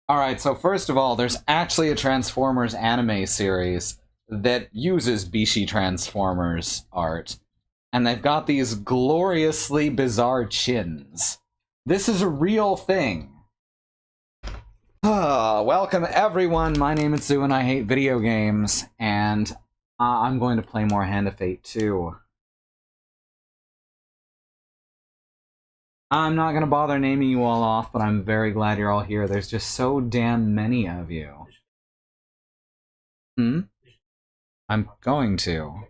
Alright, so first of all, there's actually a Transformers anime series that uses Bishi Transformers art. And they've got these gloriously bizarre chins. This is a real thing. Welcome everyone, my name is Sue and I hate video games, and I'm going to play more Hand of Fate 2. I'm not going to bother naming you all off, but I'm very glad you're all here. There's just so damn many of you. I'm going to.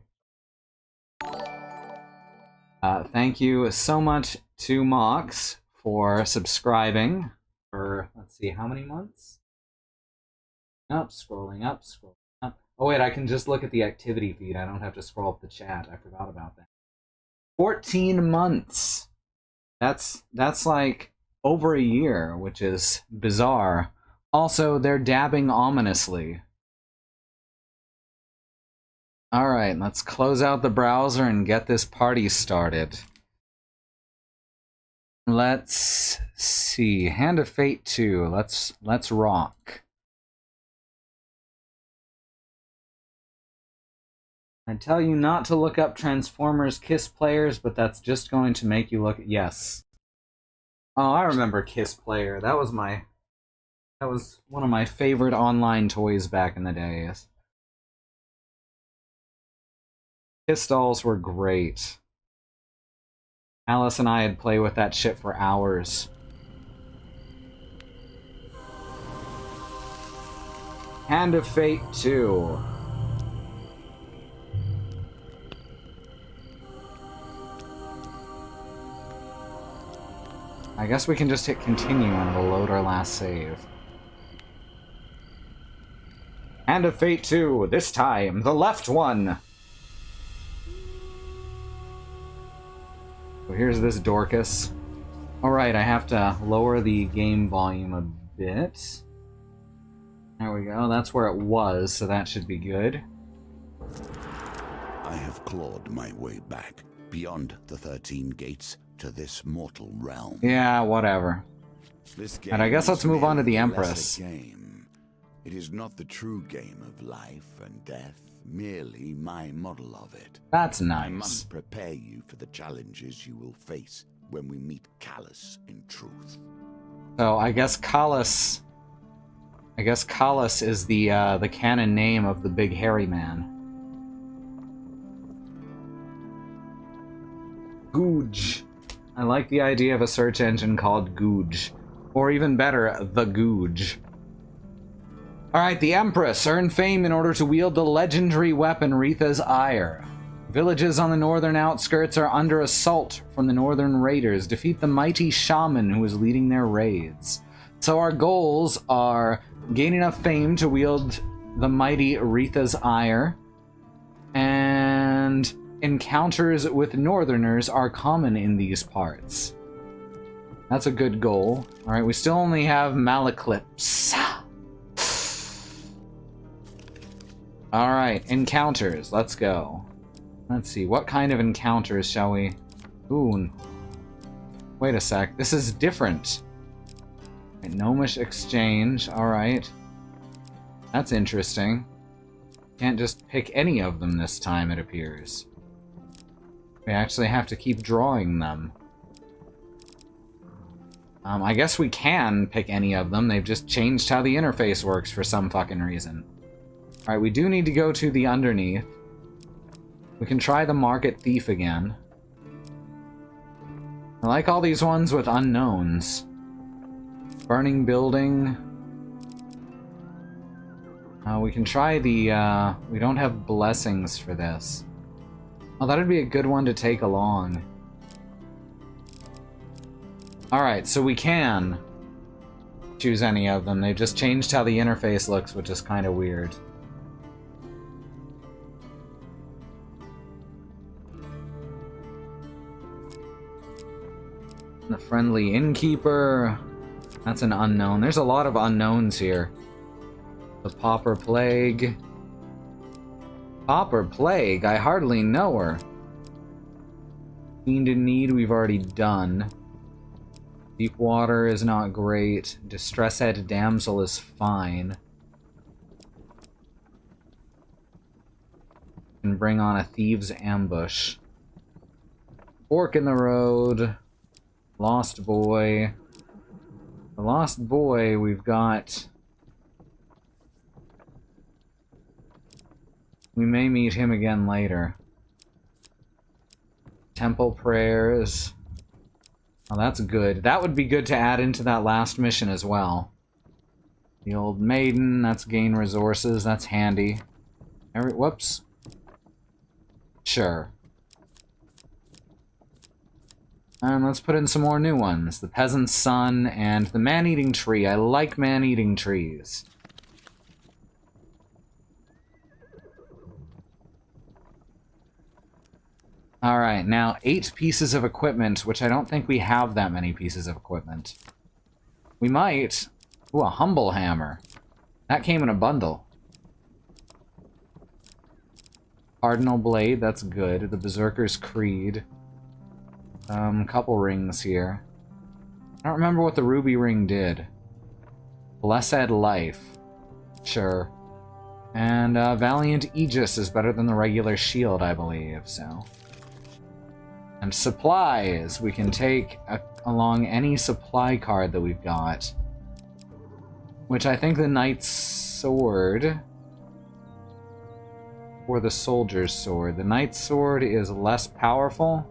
Thank you so much to Mox for subscribing for, let's see, how many months? Scrolling up. Oh wait, I can just look at the activity feed. I don't have to scroll up the chat. I forgot about that. 14 months! That's like over a year, which is bizarre. Also, they're dabbing ominously. Alright, let's close out the browser and get this party started. Let's see. Hand of Fate 2. Let's rock. I tell you not to look up Transformers Kiss players, but that's just going to make you look at... Yes. Oh, I remember Kiss Player. That was one of my favorite online toys back in the days. Kiss dolls were great. Alice and I would play with that shit for hours. Hand of Fate 2. I guess we can just hit continue and we'll load our last save. Hand of Fate 2, this time, the left one! So here's this Dorcas. Alright, I have to lower the game volume a bit. There we go, that's where it was, so that should be good. I have clawed my way back, beyond the 13 gates, to this mortal realm. Yeah, whatever. And I guess let's move on to the Empress. Game. It is not the true game of life and death, merely my model of it. That's nice. I must prepare you for the challenges you will face when we meet Callus in truth. So I guess Callus is the canon name of the big hairy man. Googe. I like the idea of a search engine called Googe. Or even better, the Googe. Alright, the Empress. Earn fame in order to wield the legendary weapon Retha's Ire. Villages on the northern outskirts are under assault from the northern raiders. Defeat the mighty shaman who is leading their raids. So our goals are gain enough fame to wield the mighty Retha's Ire, and encounters with northerners are common in these parts. That's a good goal. Alright, we still only have Malaclips. Alright, encounters. Let's go. Let's see, what kind of encounters shall we... Ooh. Wait a sec, this is different. Right, Gnomish exchange, alright. That's interesting. Can't just pick any of them this time, it appears. We actually have to keep drawing them. I guess we can pick any of them. They've just changed how the interface works for some fucking reason. Alright, we do need to go to the underneath. We can try the Market Thief again. I like all these ones with unknowns. Burning Building. We can try the, we don't have blessings for this. Oh, that'd be a good one to take along. Alright, so we can choose any of them. They've just changed how the interface looks, which is kind of weird. The Friendly Innkeeper. That's an unknown. There's a lot of unknowns here. The Pauper Plague. Pauper Plague? I hardly know her. Fiend in Need we've already done. Deep water is not great. Distressed damsel is fine. Can bring on a thieves' ambush. Fork in the road. Lost boy. The lost boy, we've got... We may meet him again later. Temple prayers. Oh, that's good. That would be good to add into that last mission as well. The old maiden, that's gain resources, that's handy. Whoops. Sure. And let's put in some more new ones. The Peasant's Son and the Man-Eating Tree. I like man-eating trees. Alright, now 8 pieces of equipment, which I don't think we have that many pieces of equipment. We might. Ooh, a humble hammer. That came in a bundle. Cardinal Blade, that's good. The Berserker's Creed. Couple rings here. I don't remember what the ruby ring did. Blessed Life. Sure. And Valiant Aegis is better than the regular shield, I believe, so. And supplies. We can take along any supply card that we've got. Which I think the Knight's Sword... or the Soldier's Sword. The Knight's Sword is less powerful.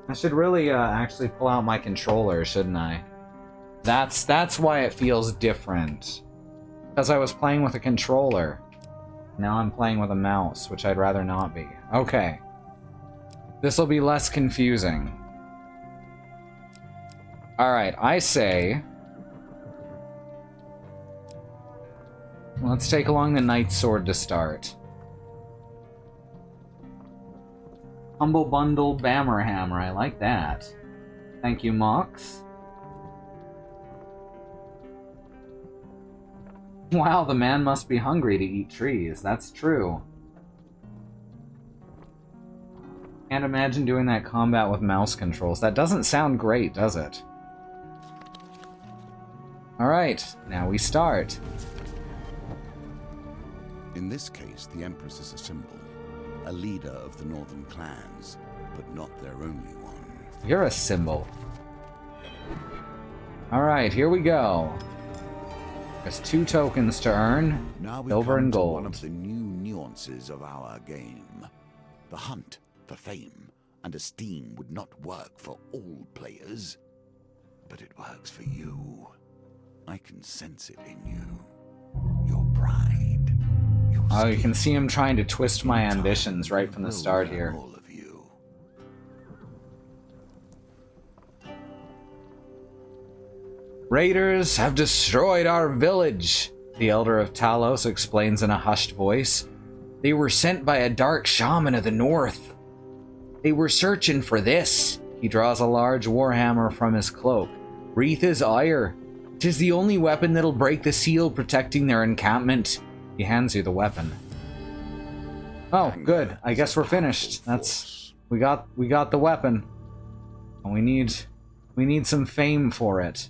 I should really actually pull out my controller, shouldn't I? That's why it feels different. Because I was playing with a controller. Now I'm playing with a mouse, which I'd rather not be. Okay. This will be less confusing. Alright, I say... let's take along the Knight's Sword to start. Humble Bundle Bammer Hammer, I like that. Thank you, Mox. Wow, the man must be hungry to eat trees. That's true. Can't imagine doing that combat with mouse controls. That doesn't sound great, does it? Alright, now we start. In this case, the Empress is a symbol. A leader of the northern clans, but not their only one. You're a symbol. Alright, here we go. There's 2 tokens to earn. Now we silver come and to gold. one of the new nuances of our game. The hunt for fame and esteem would not work for all players, but it works for you. I can sense it in you. Your pride. Your Oh, you skill. can see him trying to twist my ambitions right from the start here. All of you. Raiders have destroyed our village, the Elder of Talos explains in a hushed voice. They were sent by a dark shaman of the north. They were searching for this. He draws a large warhammer from his cloak. Wreath's ire. 'Tis the only weapon that'll break the seal protecting their encampment. He hands you the weapon. Oh, good. I guess we're finished. We got the weapon. And we need some fame for it.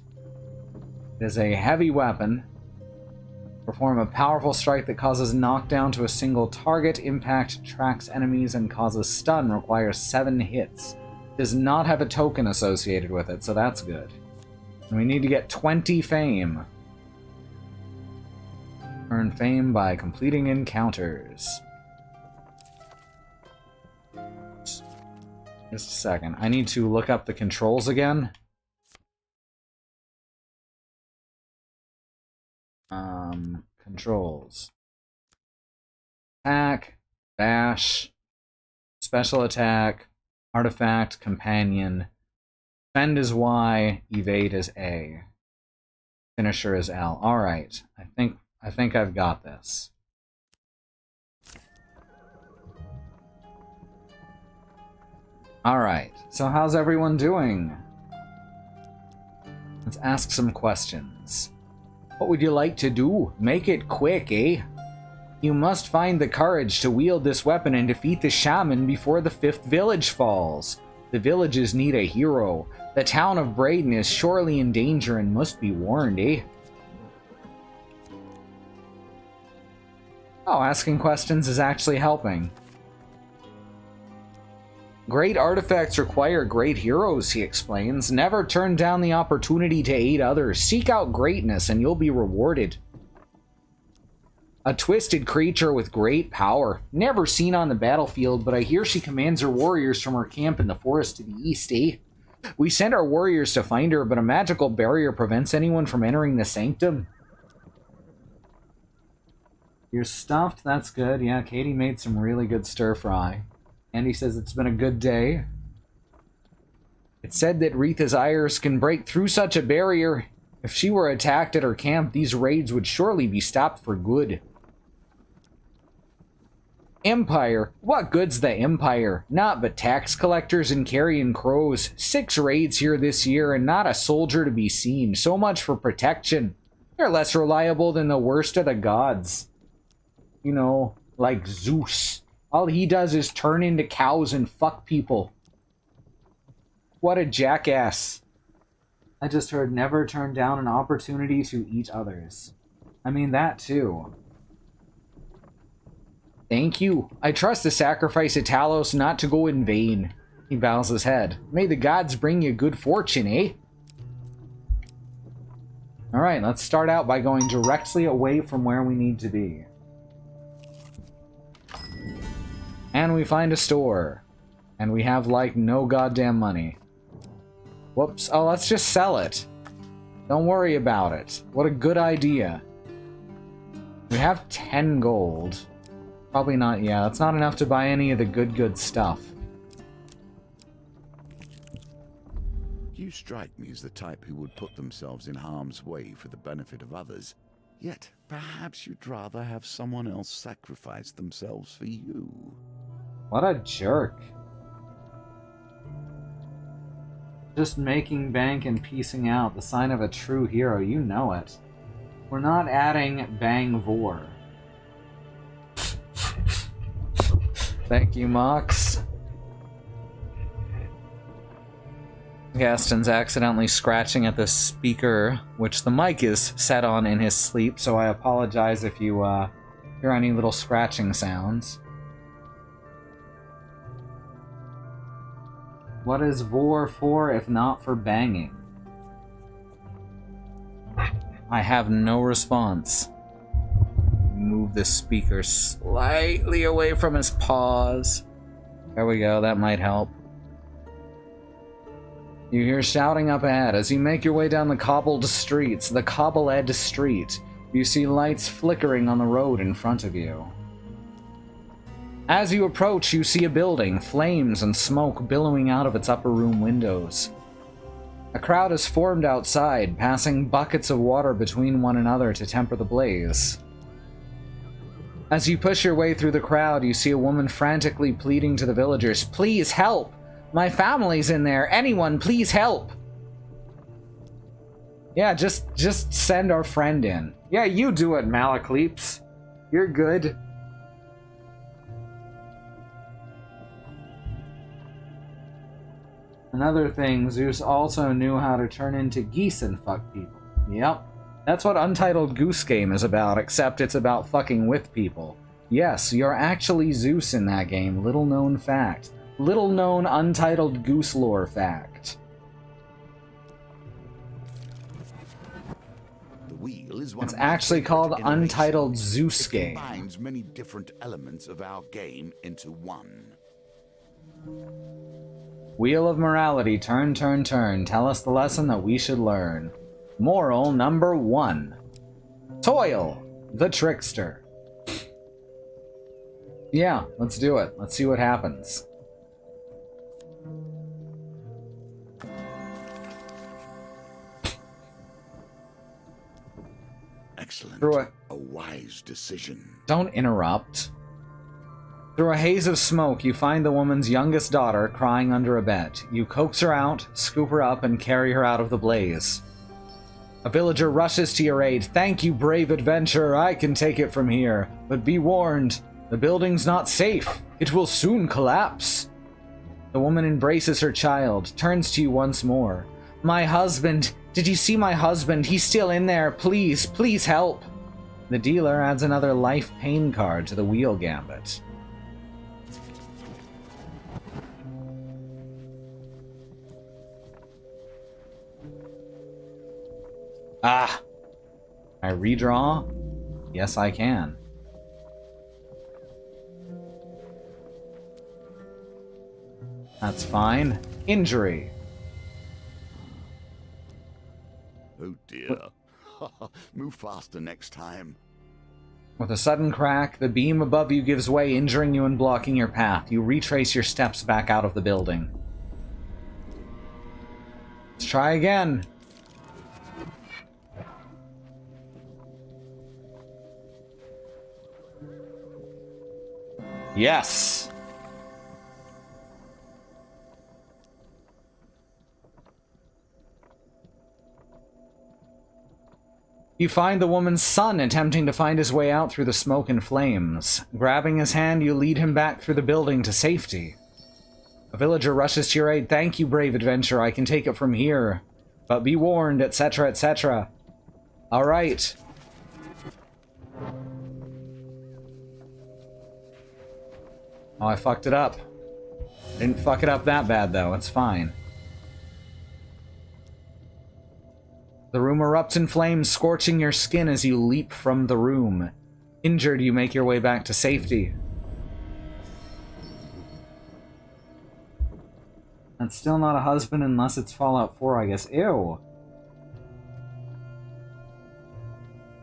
It is a heavy weapon. Perform a powerful strike that causes knockdown to a single target. Impact tracks enemies and causes stun. Requires 7 hits. Does not have a token associated with it, so that's good. And we need to get 20 fame. Earn fame by completing encounters. Just a second. I need to look up the controls again. Controls. Attack, bash, special attack, artifact, companion. Defend is Y, evade is A. Finisher is L. Alright. I think I've got this. Alright, so how's everyone doing? Let's ask some questions. What would you like to do? Make it quick, eh? You must find the courage to wield this weapon and defeat the shaman before the 5th village falls. The villages need a hero. The town of Braden is surely in danger and must be warned, eh? Oh, asking questions is actually helping. Great artifacts require great heroes, he explains. Never turn down the opportunity to aid others. Seek out greatness and you'll be rewarded. A twisted creature with great power. Never seen on the battlefield, but I hear she commands her warriors from her camp in the forest to the east, eh? We sent our warriors to find her, but a magical barrier prevents anyone from entering the sanctum. You're stuffed? That's good. Yeah, Katie made some really good stir-fry. Andy says it's been a good day. It's said that Retha's ires can break through such a barrier. If she were attacked at her camp, these raids would surely be stopped for good. Empire? What good's the Empire? Not but tax collectors and carrion crows. 6 raids here this year and not a soldier to be seen. So much for protection. They're less reliable than the worst of the gods. You know, like Zeus. All he does is turn into cows and fuck people. What a jackass. I just heard never turn down an opportunity to eat others. I mean, that too. Thank you. I trust the sacrifice of Talos not to go in vain. He bows his head. May the gods bring you good fortune, eh? Alright, let's start out by going directly away from where we need to be. And we find a store. And we have, like, no goddamn money. Whoops. Oh, let's just sell it. Don't worry about it. What a good idea. We have 10 gold. Probably not, yeah. That's not enough to buy any of the good stuff. You strike me as the type who would put themselves in harm's way for the benefit of others. Yet, perhaps you'd rather have someone else sacrifice themselves for you. What a jerk. Just making bank and piecing out, the sign of a true hero, you know it. We're not adding Bang Vor. Thank you, Mox. Gaston's accidentally scratching at the speaker, which the mic is set on in his sleep, so I apologize if you hear any little scratching sounds. What is Vor for if not for banging? I have no response. Move the speaker slightly away from his paws. There we go, that might help. You hear shouting up ahead. As you make your way down the cobbled streets, the cobble-ed street, you see lights flickering on the road in front of you. As you approach, you see a building, flames and smoke billowing out of its upper room windows. A crowd has formed outside, passing buckets of water between one another to temper the blaze. As you push your way through the crowd, you see a woman frantically pleading to the villagers, "Please help! My family's in there! Anyone, please help!" Yeah, just send our friend in. Yeah, you do it, Malacleeps. You're good. Another thing, Zeus also knew how to turn into geese and fuck people. Yep. That's what Untitled Goose Game is about, except it's about fucking with people. Yes, you're actually Zeus in that game. Little known fact. Little known Untitled Goose lore fact. The wheel is one It's of my actually favorite called innovations. Untitled Zeus It Game. combines many different elements of our game into one. Wheel of Morality, turn, turn, turn. Tell us the lesson that we should learn. Moral number 1. Toil, the trickster. Yeah, let's do it. Let's see what happens. Excellent. A wise decision. Don't interrupt. Through a haze of smoke, you find the woman's youngest daughter crying under a bed. You coax her out, scoop her up, and carry her out of the blaze. A villager rushes to your aid. "Thank you, brave adventurer. I can take it from here. But be warned, the building's not safe. It will soon collapse." The woman embraces her child, turns to you once more. My husband! Did you see my husband? He's still in there. Please, please help! The dealer adds another life pain card to the wheel gambit. Ah! Can I redraw? Yes, I can. That's fine. Injury. Oh dear. Move faster next time. With a sudden crack, the beam above you gives way, injuring you and blocking your path. You retrace your steps back out of the building. Let's try again. Yes! You find the woman's son attempting to find his way out through the smoke and flames. Grabbing his hand, you lead him back through the building to safety. A villager rushes to your aid. Thank you, brave adventurer. I can take it from here. But be warned, etc., etc. Alright. Oh, I fucked it up. Didn't fuck it up that bad, though. It's fine. The room erupts in flames, scorching your skin as you leap from the room. Injured, you make your way back to safety. That's still not a husband unless it's Fallout 4, I guess. Ew.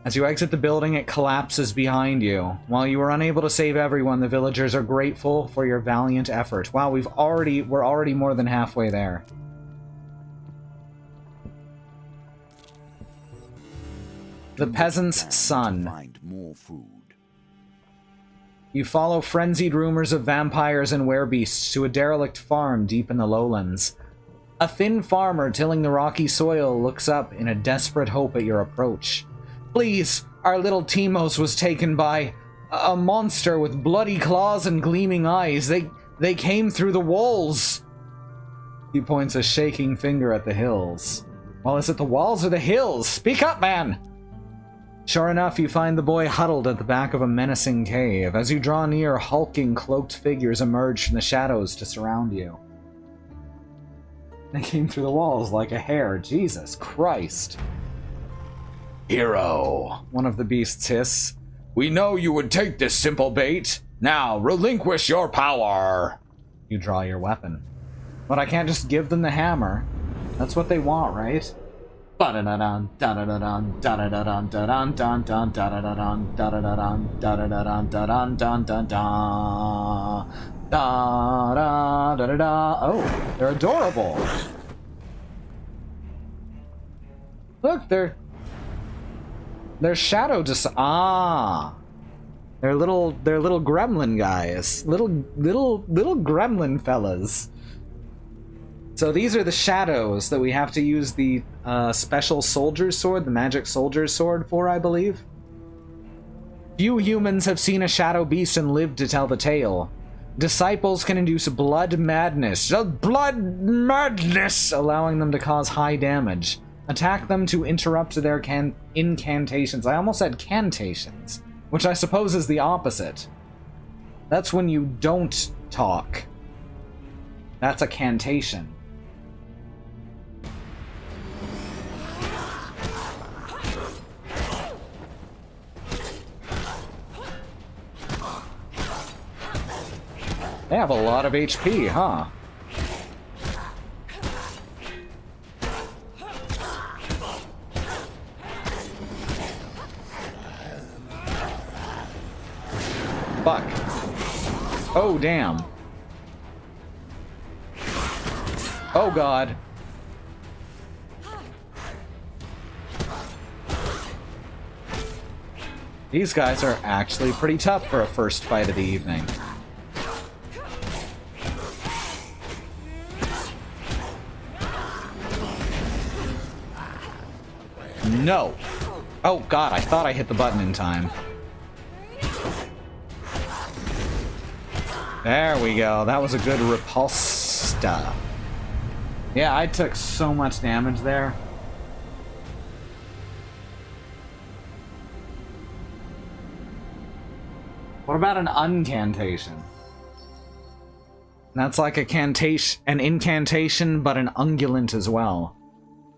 As you exit the building, it collapses behind you. While you were unable to save everyone, the villagers are grateful for your valiant effort. Wow, we're already more than halfway there. The peasant's son. Find more food. You follow frenzied rumors of vampires and werebeasts to a derelict farm deep in the lowlands. A thin farmer tilling the rocky soil looks up in a desperate hope at your approach. Please, our little Timos was taken by a monster with bloody claws and gleaming eyes. They came through the walls. He points a shaking finger at the hills. Well, is it the walls or the hills? Speak up, man! Sure enough, you find the boy huddled at the back of a menacing cave. As you draw near, hulking, cloaked figures emerge from the shadows to surround you. They came through the walls like a hare. Jesus Christ. Hero, One of the beasts hiss. we know you would take this simple bait. Now relinquish your power. You draw your weapon. But I can't just give them the hammer. That's what they want, right? Ba-da-da-dun, da-da-da-dun, da-da-da-dun, da-dun, dun, dun, da-da-da-dun, da-da-da-dun, da-da-da-dun, da-dun, dun, dun, da. Da-da-da-da-da. Oh, they're adorable. Look, they're shadow just they're little gremlin guys. Little gremlin fellas. So these are the shadows that we have to use the special soldier's sword, the magic soldier's sword for, I believe. Few humans have seen a shadow beast and lived to tell the tale. Disciples can induce blood madness, allowing them to cause high damage. Attack them to interrupt their incantations. I almost said cantations, which I suppose is the opposite. That's when you don't talk. That's a cantation. They have a lot of HP, huh? Fuck. Oh, damn. Oh, God. These guys are actually pretty tough for a first fight of the evening. No. Oh, God, I thought I hit the button in time. There we go. That was a good repulse. Duh. Yeah, I took so much damage there. What about an uncantation? That's like an incantation, but an ungulant as well.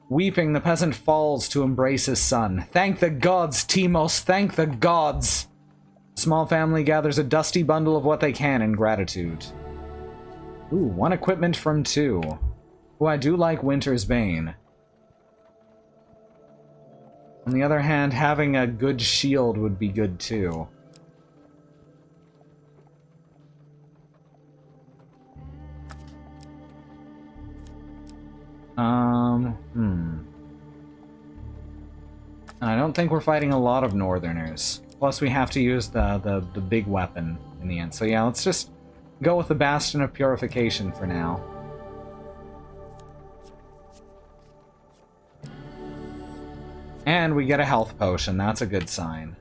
Weeping, the peasant falls to embrace his son. Thank the gods, Timos, thank the gods! Small family gathers a dusty bundle of what they can in gratitude. Ooh, 1 equipment from 2. Ooh, I do like Winter's Bane. On the other hand, having a good shield would be good too. And I don't think we're fighting a lot of Northerners. Plus, we have to use the big weapon in the end. So yeah, let's just go with the Bastion of Purification for now. And we get a health potion. That's a good sign.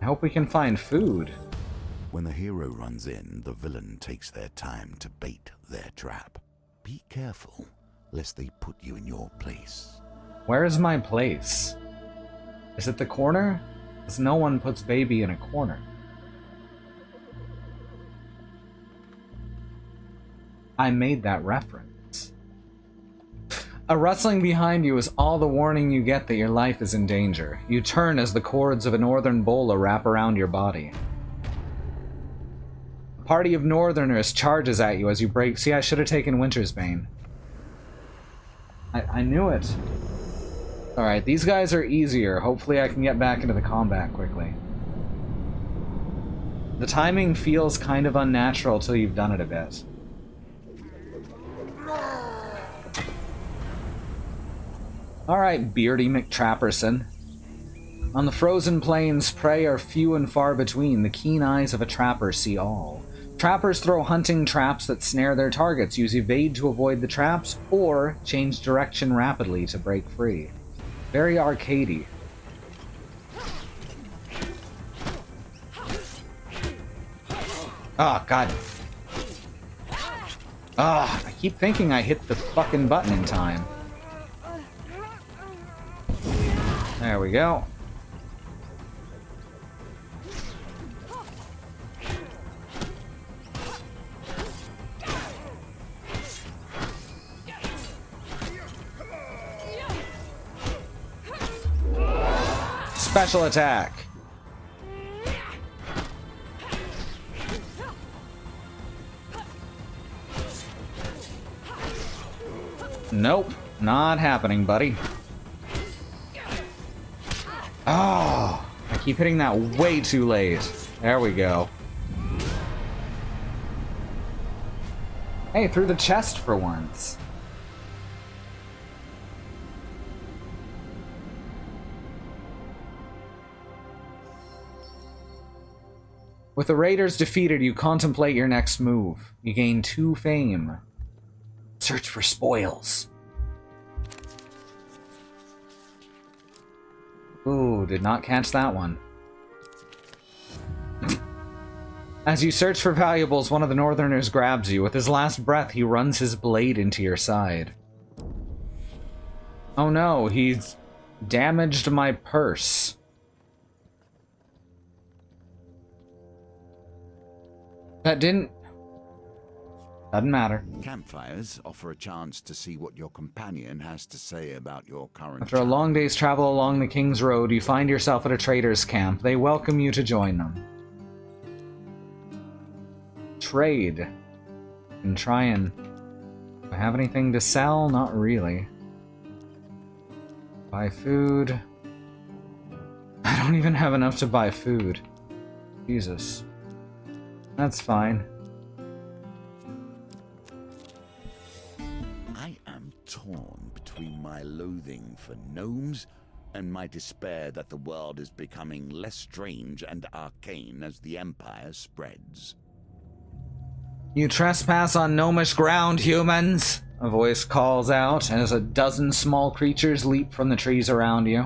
I hope we can find food. When the hero runs in, the villain takes their time to bait their trap. Be careful, lest they put you in your place. Where is my place? Is it the corner? Because no one puts baby in a corner. I made that reference. A rustling behind you is all the warning you get that your life is in danger. You turn as the cords of a northern bola wrap around your body. A party of Northerners charges at you as you break. See, I should have taken Winter's Bane. I knew it. Alright, these guys are easier. Hopefully I can get back into the combat quickly. The timing feels kind of unnatural till you've done it a bit. Alright, Beardy McTrapperson. On the frozen plains, prey are few and far between. The keen eyes of a trapper see all. Trappers throw hunting traps that snare their targets. Use evade to avoid the traps, or change direction rapidly to break free. Very arcadey. Oh, God. Ah, I keep thinking I hit the fucking button in time. There we go. Special attack. Nope, not happening, buddy. Oh, I keep hitting that way too late. There we go. Hey, through the chest for once. With the raiders defeated, you contemplate your next move. You gain 2 fame. Search for spoils. Ooh, did not catch that one. As you search for valuables, one of the Northerners grabs you. With his last breath, he runs his blade into your side. Oh no, he's damaged my purse. That didn't matter. Campfires offer a chance to see what your companion has to say about your current After a long day's travel along the King's Road, you find yourself at a trader's camp. They welcome you to join them. Trade. And try and... Do I have anything to sell? Not really. Buy food. I don't even have enough to buy food. Jesus. That's fine. I am torn between my loathing for gnomes and my despair that the world is becoming less strange and arcane as the Empire spreads. You trespass on gnomish ground, humans! A voice calls out as a dozen small creatures leap from the trees around you.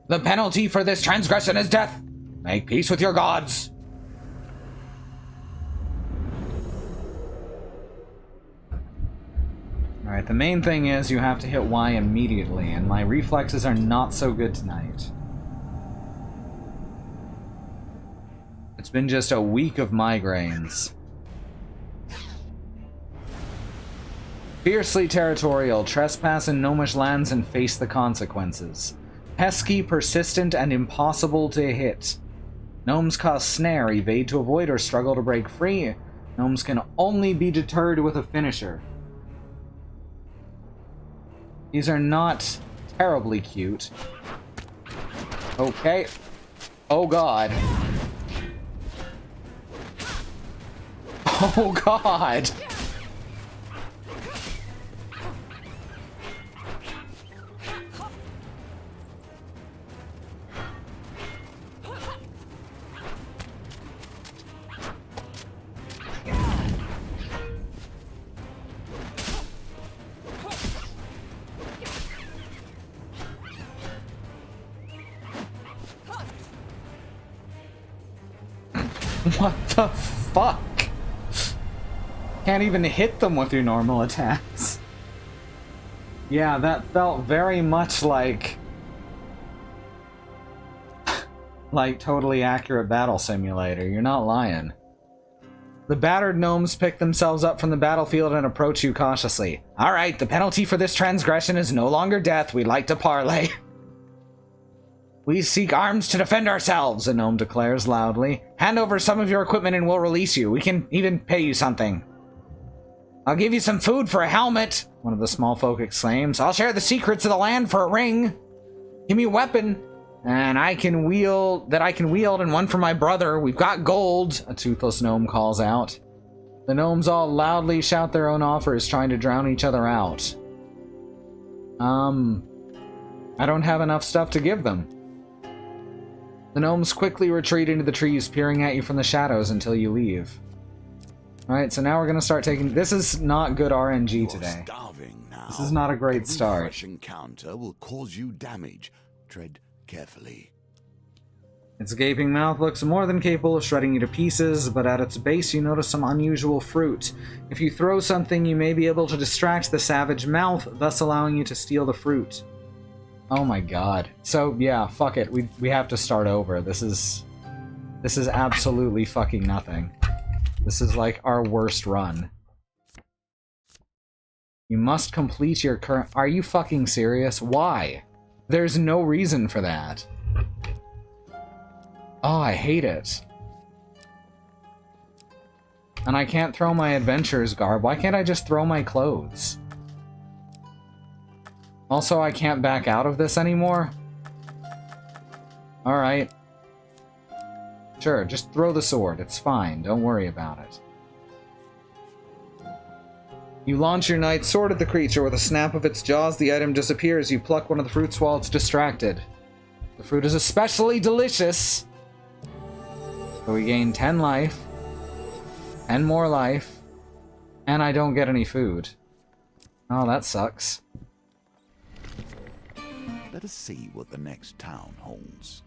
The penalty for this transgression is death! Make peace with your gods! Alright, the main thing is you have to hit Y immediately, and my reflexes are not so good tonight. It's been just a week of migraines. Fiercely territorial, trespass in gnomish lands and face the consequences. Pesky, persistent, and impossible to hit. Gnomes cause snare, evade to avoid, or struggle to break free. Gnomes can only be deterred with a finisher. These are not terribly cute. Okay. Oh god. Oh god! What the fuck? Can't even hit them with your normal attacks. Yeah, that felt very much like totally accurate battle simulator. You're not lying. The battered gnomes pick themselves up from the battlefield and approach you cautiously. Alright, the penalty for this transgression is no longer death. We'd like to parley. We seek arms to defend ourselves, a gnome declares loudly. Hand over some of your equipment and we'll release you. We can even pay you something. I'll give you some food for a helmet, one of the small folk exclaims. I'll share the secrets of the land for a ring. Give me a weapon and I can wield and one for my brother. We've got gold, a toothless gnome calls out. The gnomes all loudly shout their own offers, trying to drown each other out. I don't have enough stuff to give them. The gnomes quickly retreat into the trees, peering at you from the shadows until you leave. Alright, so now we're gonna start taking... This is not good RNG today. This is not a great start. Every fresh encounter will cause you damage. Tread carefully. Its gaping mouth looks more than capable of shredding you to pieces, but at its base you notice some unusual fruit. If you throw something, you may be able to distract the savage mouth, thus allowing you to steal the fruit. Oh my god. So, yeah, fuck it. We have to start over. This is absolutely fucking nothing. This is like our worst run. You must complete your current... Are you fucking serious? Why? There's no reason for that. Oh, I hate it. And I can't throw my adventurer's garb. Why can't I just throw my clothes? Also, I can't back out of this anymore? Alright. Sure, just throw the sword. It's fine. Don't worry about it. You launch your knight's sword at the creature. With a snap of its jaws, the item disappears. You pluck one of the fruits while it's distracted. The fruit is especially delicious. So we gain 10 life. 10 more life. And I don't get any food. Oh, that sucks. Let us see what the next town holds.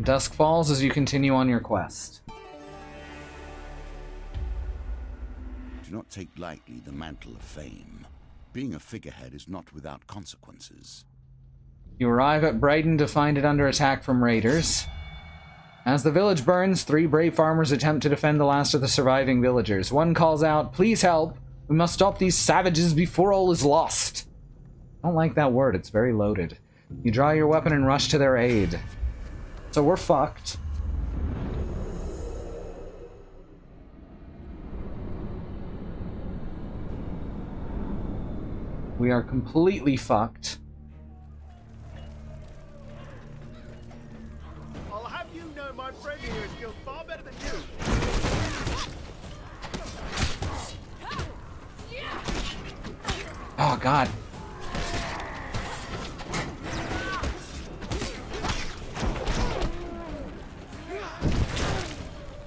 Dusk falls as you continue on your quest. Do not take lightly the mantle of fame. Being a figurehead is not without consequences. You arrive at Brighton to find it under attack from raiders. As the village burns, 3 brave farmers attempt to defend the last of the surviving villagers. One calls out, "Please help! We must stop these savages before all is lost!" I don't like that word, it's very loaded. You draw your weapon and rush to their aid. So we're fucked. We are completely fucked. I'll have you know my friend here is skilled far better than you. Oh god.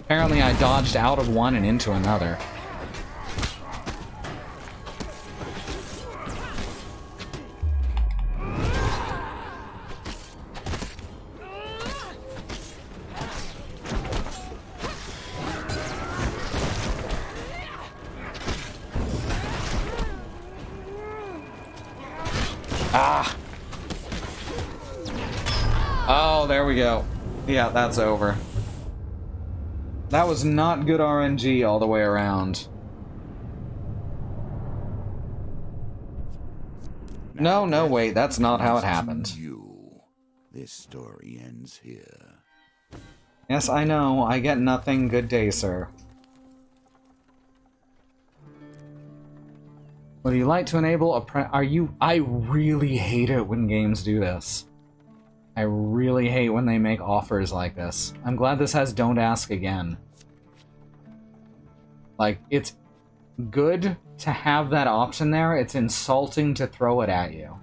Apparently I dodged out of one and into another. Ah! Oh, there we go. Yeah, that's over. That was not good RNG all the way around. No, no, wait, that's not how it happened. This story ends here. Yes, I know. I get nothing. Good day, sir. Would you like to enable a are you... I really hate it when games do this. I really hate when they make offers like this. I'm glad this has Don't Ask Again. Like, it's good to have that option there. It's insulting to throw it at you.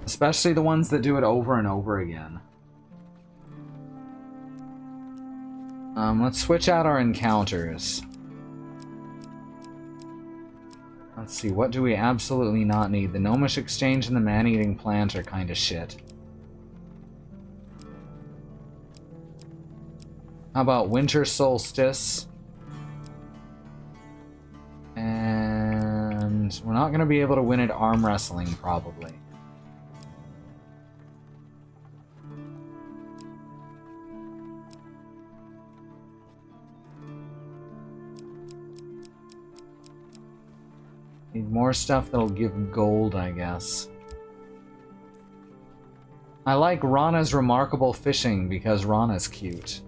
Especially the ones that do it over and over again. Let's switch out our encounters. Let's see, what do we absolutely not need? The Gnomish Exchange and the Man-Eating Plant are kind of shit. How about Winter Solstice? And we're not going to be able to win at arm wrestling, probably. Need more stuff that'll give gold, I guess. I like Rana's remarkable fishing because Rana's cute.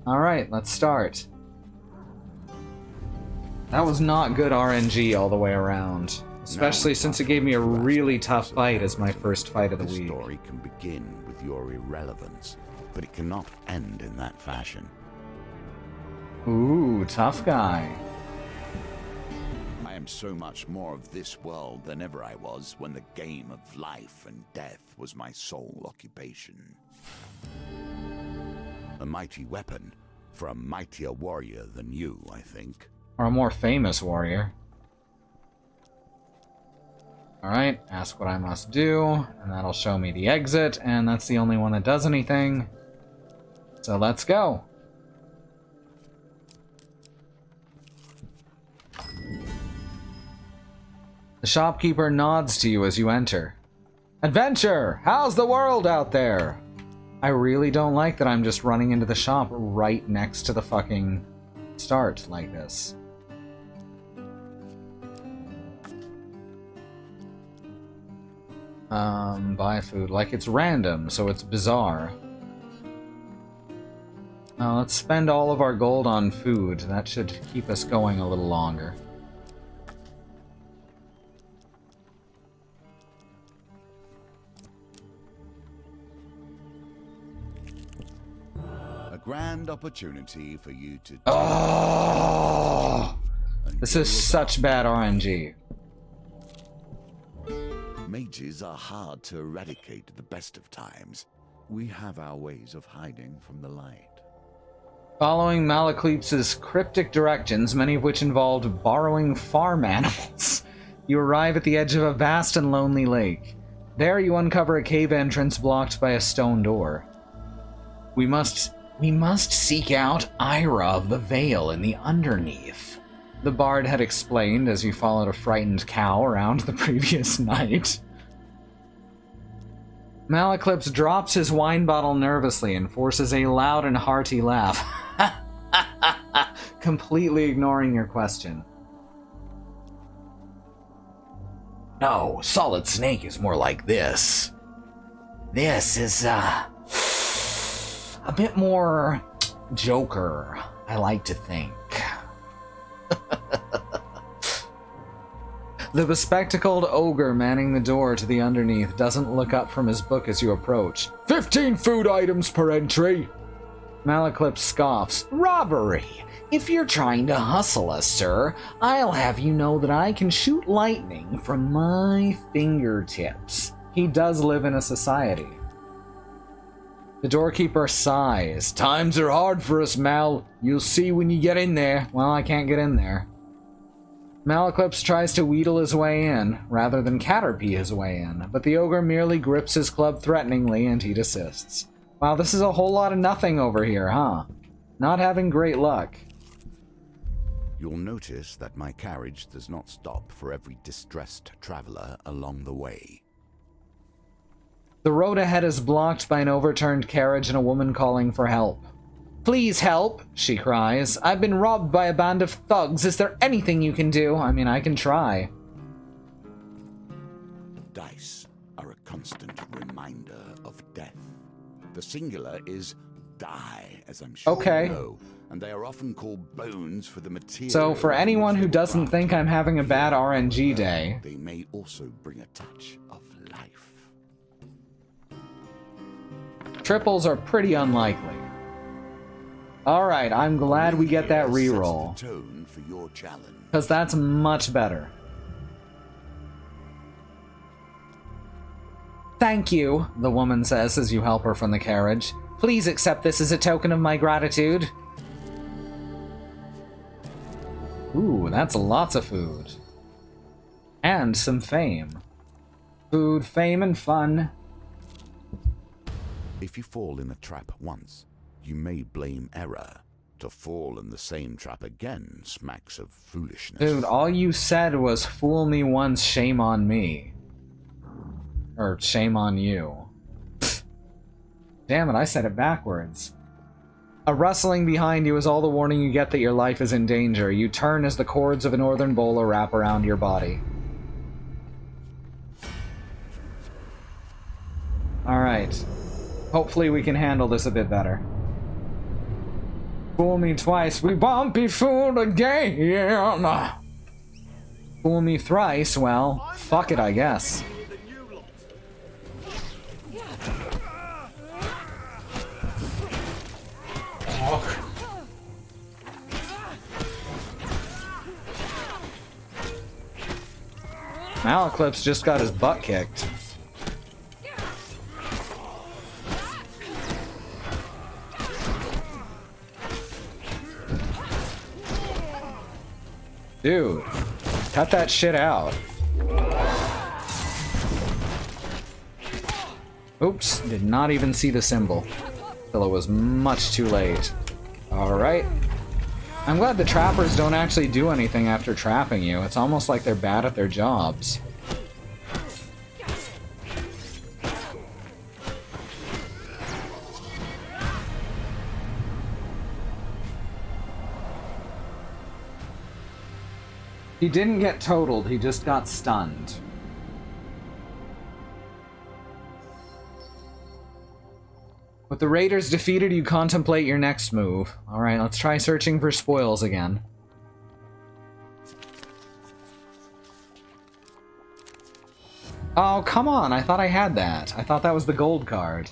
Alright, let's start. That was not good RNG all the way around. Especially since it gave me a really tough fight as my first fight of the week. The story can begin with your irrelevance, but it cannot end in that fashion. Ooh, tough guy. I am so much more of this world than ever I was when the game of life and death was my sole occupation. A mighty weapon for a mightier warrior than you, I think. Or a more famous warrior. Alright, ask what I must do, and that'll show me the exit, and that's the only one that does anything. So let's go. The shopkeeper nods to you as you enter. Adventure! How's the world out there? I really don't like that I'm just running into the shop right next to the fucking start like this. Buy food. Like it's random, so it's bizarre. Let's spend all of our gold on food. That should keep us going a little longer. Grand opportunity for you to... Oh! This is such bad RNG. Mages are hard to eradicate at the best of times. We have our ways of hiding from the light. Following Malakleep's cryptic directions, many of which involved borrowing farm animals, you arrive at the edge of a vast and lonely lake. There you uncover a cave entrance blocked by a stone door. We must seek out Ira of the Vale in the Underneath, the bard had explained as you followed a frightened cow around the previous night. Malakleep drops his wine bottle nervously and forces a loud and hearty laugh, completely ignoring your question. No, Solid Snake is more like this. This is, a bit more Joker, I like to think. The bespectacled ogre manning the door to the Underneath doesn't look up from his book as you approach. 15 food items per entry. Malakleep scoffs. Robbery! If you're trying to hustle us, sir, I'll have you know that I can shoot lightning from my fingertips. He does live in a society. The doorkeeper sighs. Times are hard for us, Mal. You'll see when you get in there. Well, I can't get in there. Malakleep tries to wheedle his way in, rather than caterpie his way in, but the ogre merely grips his club threateningly and he desists. Wow, this is a whole lot of nothing over here, huh? Not having great luck. You'll notice that my carriage does not stop for every distressed traveler along the way. The road ahead is blocked by an overturned carriage and a woman calling for help. "Please help," she cries. "I've been robbed by a band of thugs. Is there anything you can do?" I mean, I can try. Dice are a constant reminder of death. The singular is die, as I'm sure Okay. you know, and they are often called bones for the material. So for anyone who which they were doesn't think crafted. I'm having a bad RNG day, They may also bring a touch of life. triples are pretty unlikely. Alright, I'm glad we get that Here sets reroll, the tone for your challenge. because that's much better. "Thank you," the woman says as you help her from the carriage. "Please accept this as a token of my gratitude." Ooh, that's lots of food. And some fame. Food, fame, and fun. If you fall in a trap once, you may blame error. To fall in the same trap again smacks of foolishness. Dude, all you said was "fool me once, shame on me." Or shame on you. Damn it, I said it backwards. A rustling behind you is all the warning you get that your life is in danger. You turn as the cords of a northern bowler wrap around your body. Alright. Hopefully we can handle this a bit better. Fool me twice, we won't be fooled again! Fool me thrice, well, fuck it, I guess. The new lot. Malaclips just got his butt kicked. Dude, cut that shit out. Oops, did not even see the symbol. Till it was much too late. Alright. I'm glad the trappers don't actually do anything after trapping you. It's almost like they're bad at their jobs. He didn't get totaled, he just got stunned. With the raiders defeated, you contemplate your next move. Alright, let's try searching for spoils again. Oh, come on, I thought I had that. I thought that was the gold card.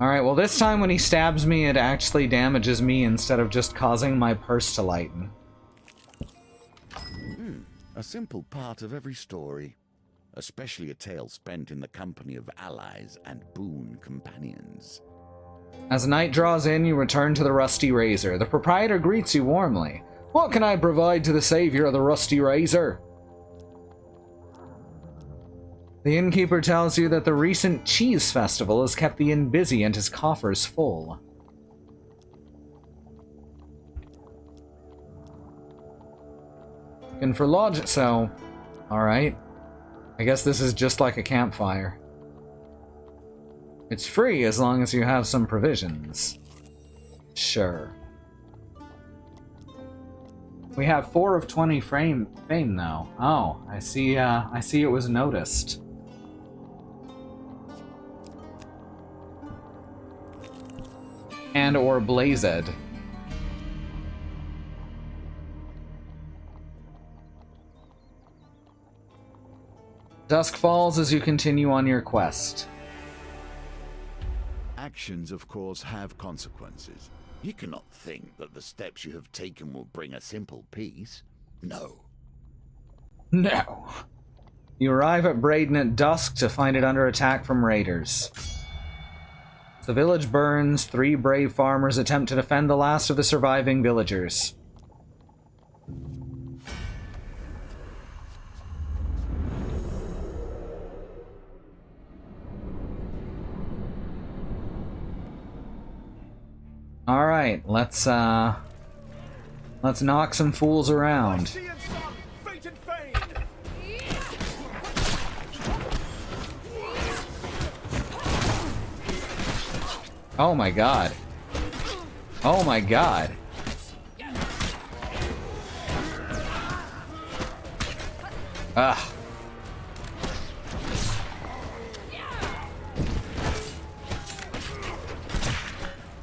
Alright, well this time when he stabs me, it actually damages me instead of just causing my purse to lighten. A simple part of every story, especially a tale spent in the company of allies and boon companions. As night draws in, you return to the Rusty Razor. The proprietor greets you warmly. "What can I provide to the savior of the Rusty Razor?" The innkeeper tells you that the recent cheese festival has kept the inn busy and his coffers full. And for lodge, so, alright. I guess this is just like a campfire. It's free as long as you have some provisions. Sure. We have 4 of 20 fame though. Oh, I see it was noticed. And or blazed. Dusk falls as you continue on your quest. Actions, of course, have consequences. You cannot think that the steps you have taken will bring a simple peace. No. No. You arrive at Braden at dusk to find it under attack from raiders. As the village burns, 3 brave farmers attempt to defend the last of the surviving villagers. Alright, let's Let's knock some fools around. See and some fate and fame. Oh my god. Oh my god. Ugh.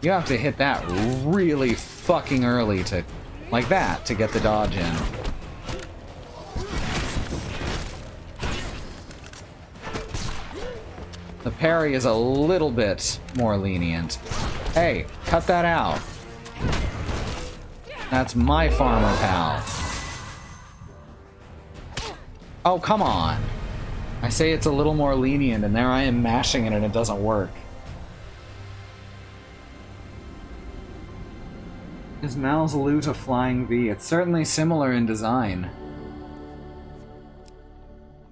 You have to hit that really fucking early to, like that, to get the dodge in. The parry is a little bit more lenient. Hey, cut that out. That's my farmer pal. Oh, come on. I say it's a little more lenient, and there I am mashing it and it doesn't work. Is Mal's loot a flying V? It's certainly similar in design.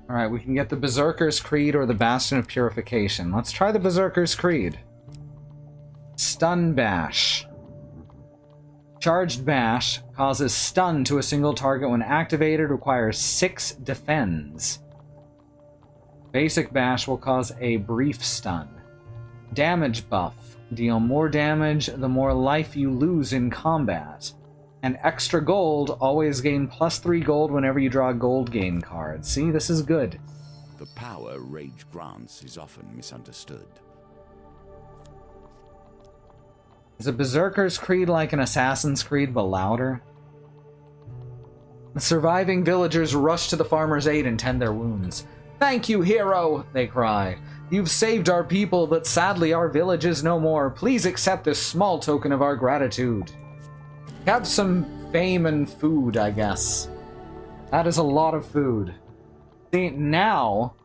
Alright, we can get the Berserker's Creed or the Bastion of Purification. Let's try the Berserker's Creed. Stun Bash. Charged Bash causes stun to a single target when activated, requires 6 defends. Basic Bash will cause a brief stun. Damage buff. Deal more damage the more life you lose in combat. And extra gold, always gain +3 gold whenever you draw a gold gain card. See, this is good. The power Rage grants is often misunderstood. Is a Berserker's Creed like an Assassin's Creed but louder? The surviving villagers rush to the farmer's aid and tend their wounds. "Thank you, hero!" they cry. "You've saved our people, but sadly our village is no more. Please accept this small token of our gratitude." Have some fame and food, I guess. That is a lot of food. See, now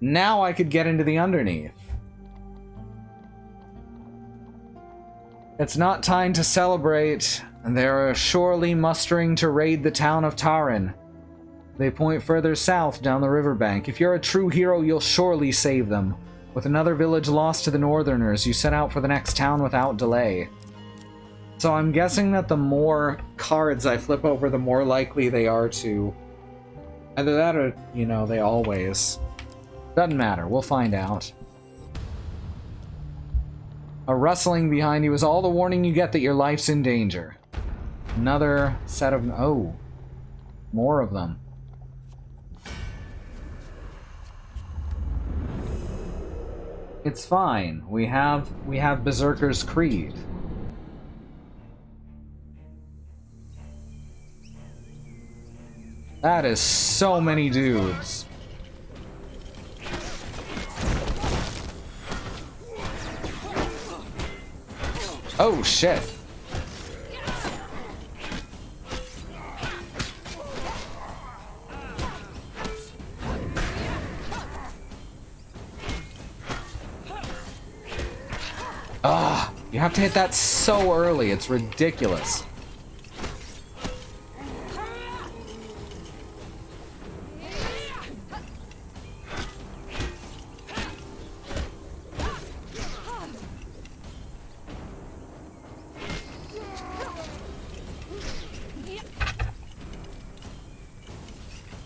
I could get into the underneath. It's not time to celebrate. They are surely mustering to raid the town of Taran. They point further south down the riverbank. If you're a true hero, you'll surely save them. With another village lost to the northerners, you set out for the next town without delay. So I'm guessing that the more cards I flip over, the more likely they are to... Either that or, you know, they always... Doesn't matter, we'll find out. A rustling behind you is all the warning you get that your life's in danger. Another set of... Oh. More of them. It's fine. We have Berserker's Creed. That is so many dudes. Oh shit. Ah, you have to hit that so early. It's ridiculous.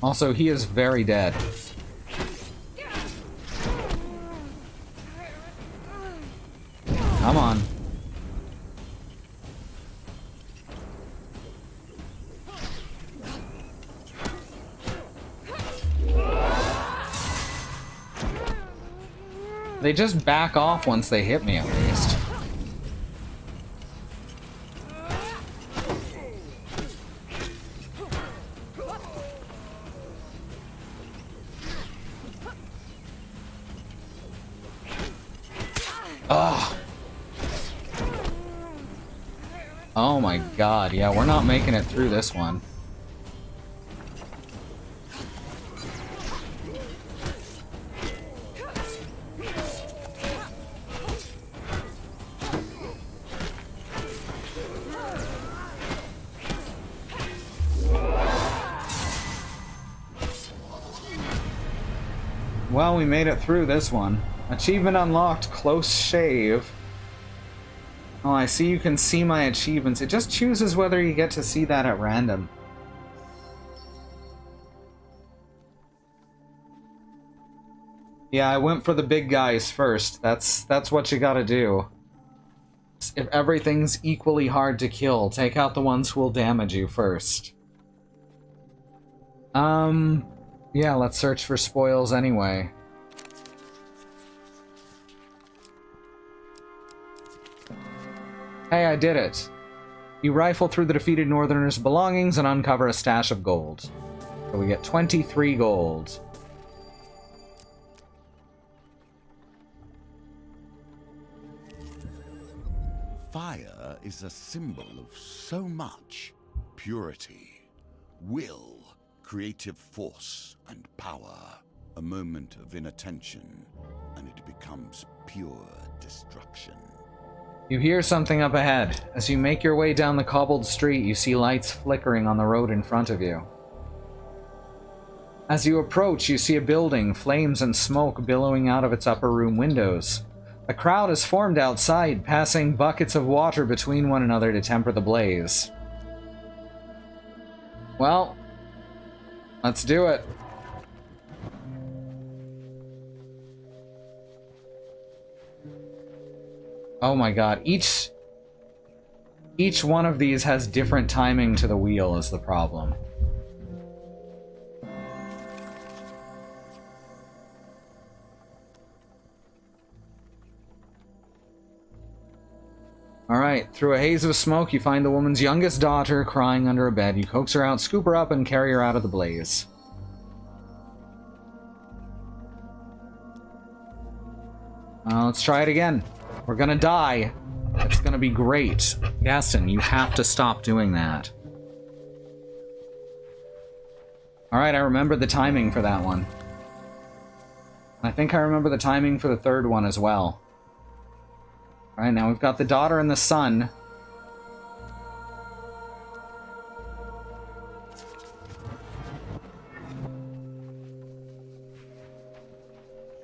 Also, he is very dead. Come on. They just back off once they hit me, at least. Ugh. Oh my god, yeah, we're not making it through this one. Well, we made it through this one. Achievement unlocked, Close Shave. Oh, I see you can see my achievements. It just chooses whether you get to see that at random. Yeah, I went for the big guys first. That's what you gotta do. If everything's equally hard to kill, take out the ones who will damage you first. Yeah, let's search for spoils anyway. Hey, I did it. You rifle through the defeated Northerners' belongings and uncover a stash of gold. So we get 23 gold. Fire is a symbol of so much. Purity, will, creative force, and power. A moment of inattention, and it becomes pure destruction. You hear something up ahead. As you make your way down the cobbled street, you see lights flickering on the road in front of you. As you approach, you see a building, flames and smoke billowing out of its upper room windows. A crowd has formed outside, passing buckets of water between one another to temper the blaze. Well, let's do it. Oh my god, each one of these has different timing to the wheel is the problem. Alright, through a haze of smoke you find the woman's youngest daughter crying under a bed. You coax her out, scoop her up, and carry her out of the blaze. Let's try it again. We're gonna die. It's gonna be great. Gaston, you have to stop doing that. Alright, I remember the timing for that one. I think I remember the timing for the third one as well. Alright, now we've got the daughter and the son.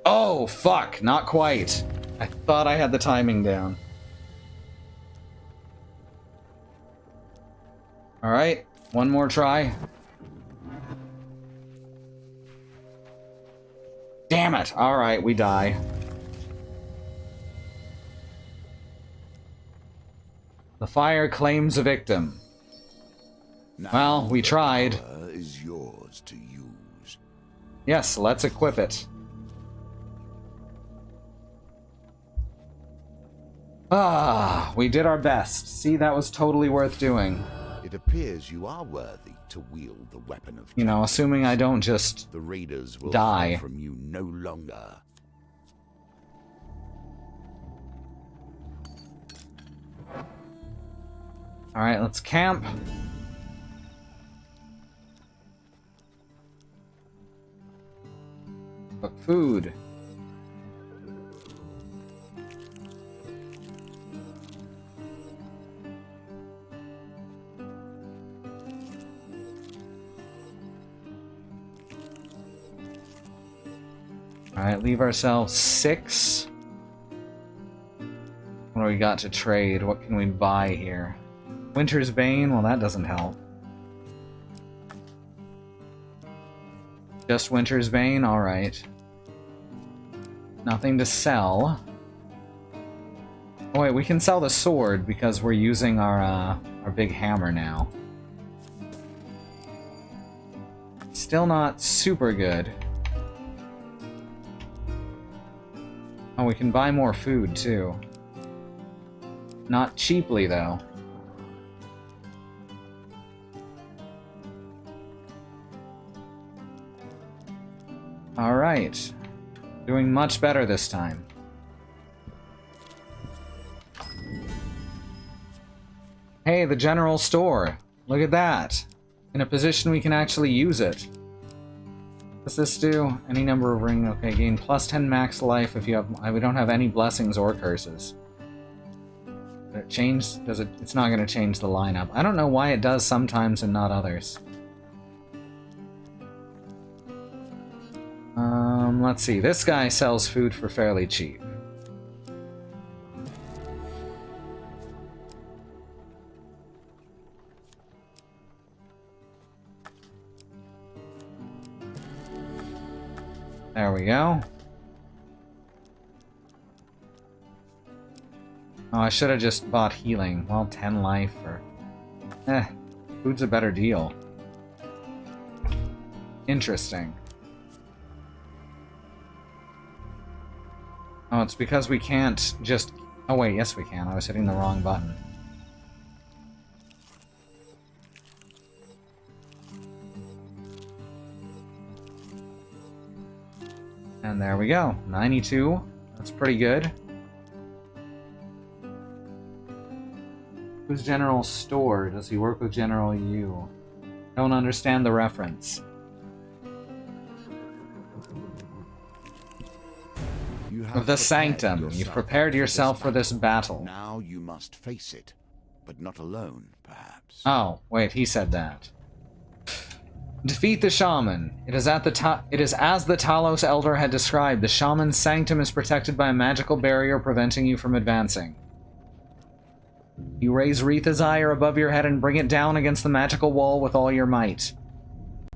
Oh, fuck, not quite. I thought I had the timing down. Alright, one more try. Damn it! Alright, we die. The fire claims a victim. Now, Well, we tried. The power is yours to use. Yes, let's equip it. Ah, we did our best. See, that was totally worth doing. It appears you are worthy to wield the weapon of You know, justice. assuming I don't just The raiders will die. hide from you no longer. Alright, let's camp. Cook food. Alright, leave ourselves 6. What do we got to trade? What can we buy here? Winter's Bane? Well, that doesn't help. Just Winter's Bane? Alright. Nothing to sell. Oh wait, we can sell the sword because we're using our big hammer now. Still not super good. Oh, we can buy more food too. Not cheaply though. Alright. Doing much better this time. Hey, the general store. Look at that. In a position we can actually use it. What's this do? Any number of ring. Okay, gain plus 10 max life if you have. We don't have any blessings or curses. Did it change? Does it? It's not going to change the lineup. I don't know why it does sometimes and not others. Let's see. This guy sells food for fairly cheap. There we go. Oh, I should have just bought healing. Well, 10 life or... food's a better deal. Interesting. Oh, it's because we can't just... Oh wait, yes we can. I was hitting the wrong button. And there we go. 92. That's pretty good. Who's General Store? Does he work with General Yu? Don't understand the reference. You Of have the prepared Sanctum. You've yourself prepared yourself for this battle. Now you must face it, but not alone, perhaps. Oh, wait, he said that. Defeat the shaman. It is as the Talos Elder had described. The shaman's sanctum is protected by a magical barrier preventing you from advancing. You raise Retha's ire above your head and bring it down against the magical wall with all your might.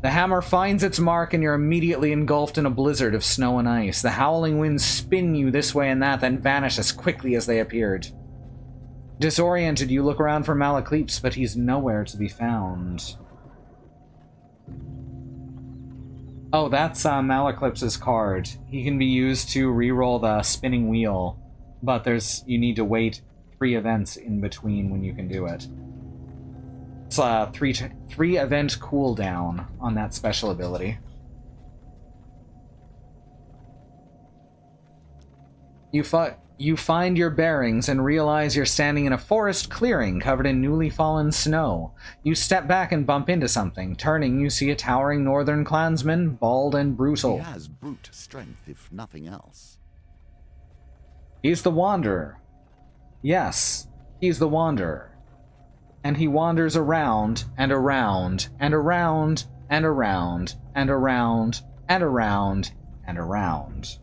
The hammer finds its mark and you're immediately engulfed in a blizzard of snow and ice. The howling winds spin you this way and that, then vanish as quickly as they appeared. Disoriented, you look around for Malakleeps, but he's nowhere to be found. Oh, that's Malakleeps' card. He can be used to re-roll the spinning wheel, but you need to wait 3 events in between when you can do it. It's a 3 event cooldown on that special ability. You find your bearings and realize you're standing in a forest clearing covered in newly fallen snow. You step back and bump into something. Turning, you see a towering northern clansman, bald and brutal. He has brute strength, if nothing else. He's the Wanderer. Yes, he's the Wanderer. And he wanders around and around and around and around and around and around and around.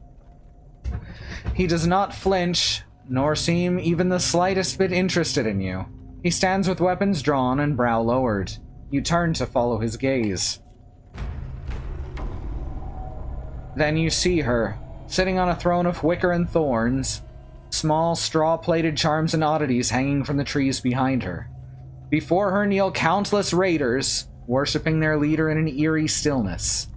He does not flinch, nor seem even the slightest bit interested in you. He stands with weapons drawn and brow lowered. You turn to follow his gaze. Then you see her, sitting on a throne of wicker and thorns, small straw-plated charms and oddities hanging from the trees behind her. Before her kneel countless raiders, worshipping their leader in an eerie stillness.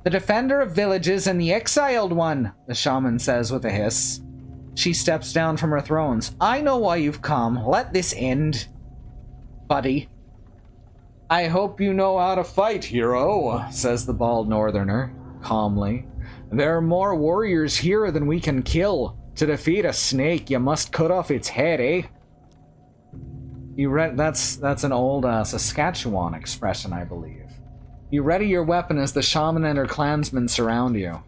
The defender of villages and the exiled one, the shaman says with a hiss. She steps down from her thrones. I know why you've come. Let this end. Buddy. I hope you know how to fight, hero, says the bald northerner, calmly. There are more warriors here than we can kill. To defeat a snake, you must cut off its head, eh? That's an old Saskatchewan expression, I believe. You ready your weapon as the shaman and her clansmen surround you.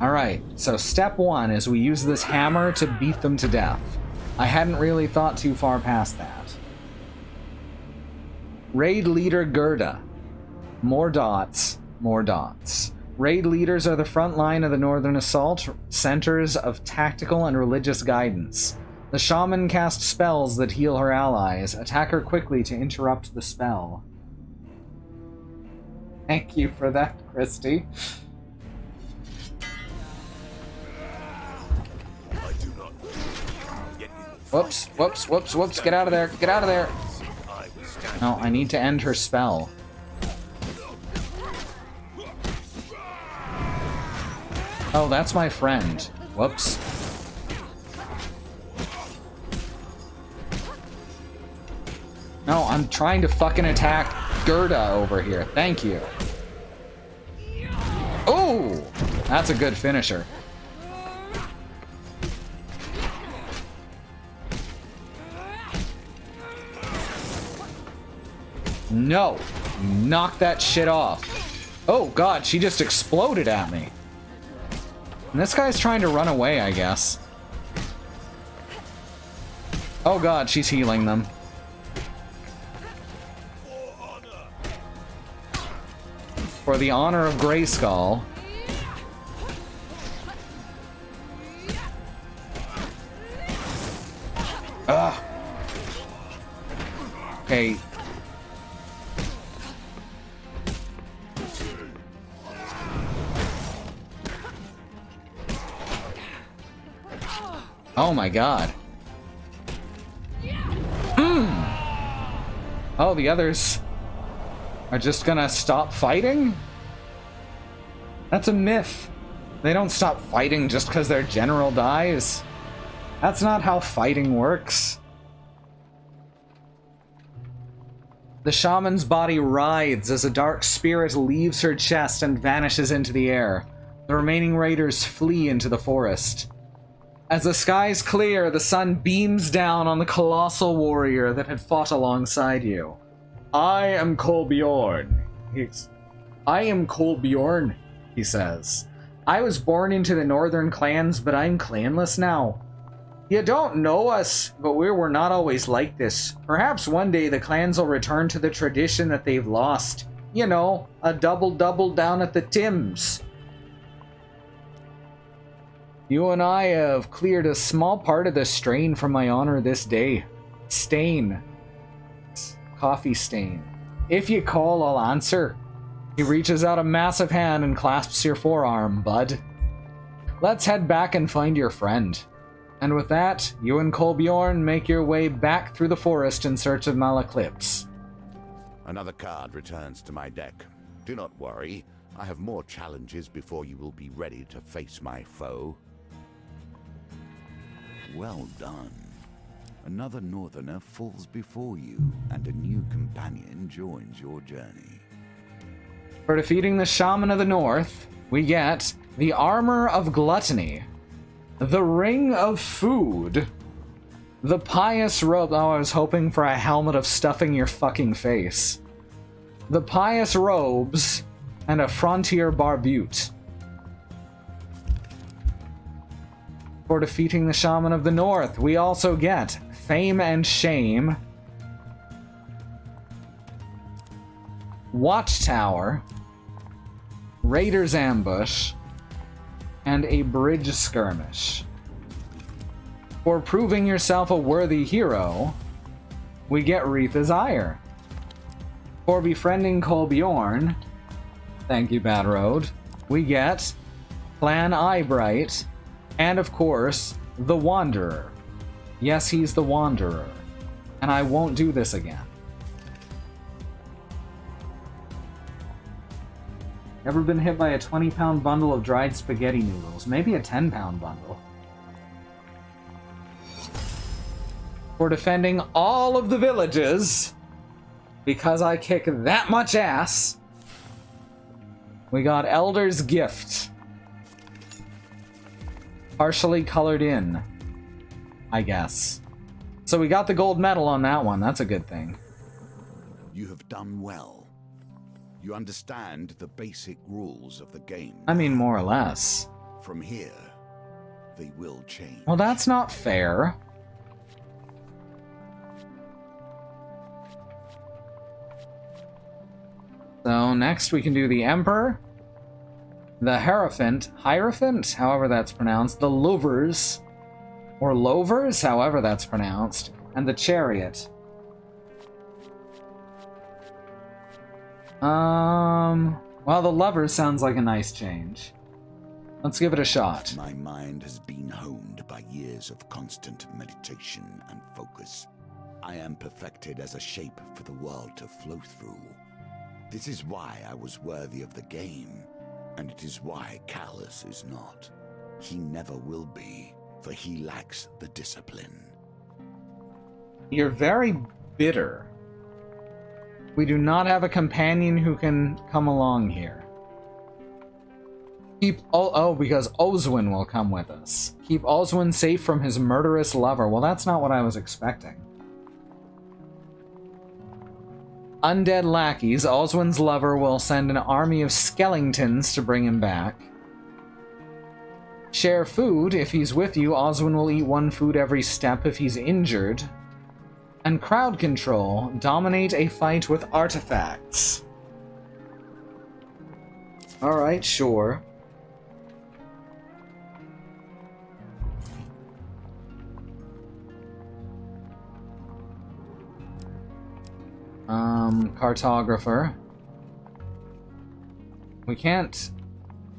Alright, so step 1 is we use this hammer to beat them to death. I hadn't really thought too far past that. Raid leader Gerda. More dots, more dots. Raid leaders are the front line of the Northern Assault, centers of tactical and religious guidance. The shaman casts spells that heal her allies. Attack her quickly to interrupt the spell. Thank you for that, Christy. Whoops, whoops, whoops, whoops, get out of there, get out of there! No, I need to end her spell. Oh, that's my friend. Whoops. No, I'm trying to fucking attack Gerda over here. Thank you. Oh! That's a good finisher. No! Knock that shit off. Oh god, she just exploded at me. And this guy's trying to run away, I guess. Oh god, she's healing them. For the honor of Grayskull. Ugh. Okay. Oh my god. Oh, the others are just gonna stop fighting? That's a myth. They don't stop fighting just because their general dies. That's not how fighting works. The shaman's body writhes as a dark spirit leaves her chest and vanishes into the air. The remaining raiders flee into the forest. As the skies clear, the sun beams down on the colossal warrior that had fought alongside you. I am Kolbjorn. I am Kolbjorn, he says. I was born into the northern clans, but I'm clanless now. You don't know us, but we were not always like this. Perhaps one day the clans will return to the tradition that they've lost. You know, a double-double down at the Tims. You and I have cleared a small part of the strain from my honor this day. Stain. Coffee stain. If you call, I'll answer. He reaches out a massive hand and clasps your forearm, bud. Let's head back and find your friend. And with that, you and Kolbjorn make your way back through the forest in search of Malaclips. Another card returns to my deck. Do not worry, I have more challenges before you will be ready to face my foe. Well done. Another northerner falls before you, and a new companion joins your journey. For defeating the Shaman of the North, we get the Armor of Gluttony, the Ring of Food, the Pious Robe. Oh, I was hoping for a helmet of stuffing your fucking face. The Pious Robes, and a Frontier Barbute. For defeating the Shaman of the North, we also get Fame and Shame, Watchtower, Raider's Ambush, and a Bridge Skirmish. For proving yourself a worthy hero, we get Retha's Ire. For befriending Kolbjorn, thank you, Bad Road, we get Clan Eyebright, and of course, the Wanderer. Yes, he's the Wanderer. And I won't do this again. Ever been hit by a 20-pound bundle of dried spaghetti noodles? Maybe a 10-pound bundle. For defending all of the villages, because I kick that much ass, we got Elder's Gift. Partially colored in, I guess. So we got the gold medal on that one. That's a good thing. You have done well. You understand the basic rules of the game. I mean, more or less. From here, they will change. Well, that's not fair. So next we can do the Emperor, the Hierophant, however that's pronounced, the Lovers, or Lovers, however that's pronounced, and the Chariot. Well, the Lovers sounds like a nice change. Let's give it a shot. My mind has been honed by years of constant meditation and focus. I am perfected as a shape for the world to flow through. This is why I was worthy of the game, and it is why Callus is not. He never will be, for he lacks the discipline. You're very bitter. We do not have a companion who can come along here. Because Oswin will come with us. Keep Oswin safe from his murderous lover. Well, that's not what I was expecting. Undead lackeys. Oswin's lover will send an army of skeletons to bring him back. Share food. If he's with you, Oswin will eat one food every step if he's injured. And crowd control. Dominate a fight with artifacts. Alright, sure. Cartographer. We can't...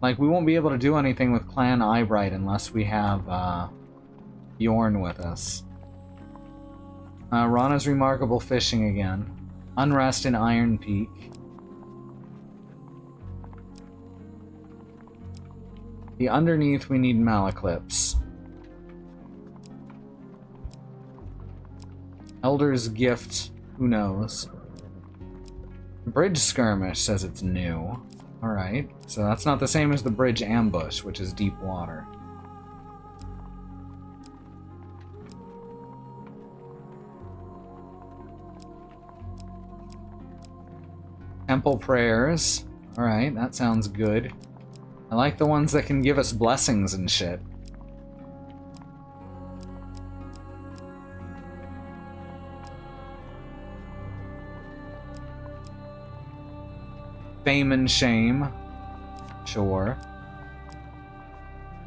Like, we won't be able to do anything with Clan Eyebright unless we have, Bjorn with us. Rana's Remarkable Fishing again. Unrest in Iron Peak. The underneath, we need Malaclips. Elder's Gift, who knows? Bridge Skirmish says it's new. Alright, so that's not the same as the Bridge Ambush, which is deep water. Temple Prayers. Alright, that sounds good. I like the ones that can give us blessings and shit. Fame and Shame. Sure.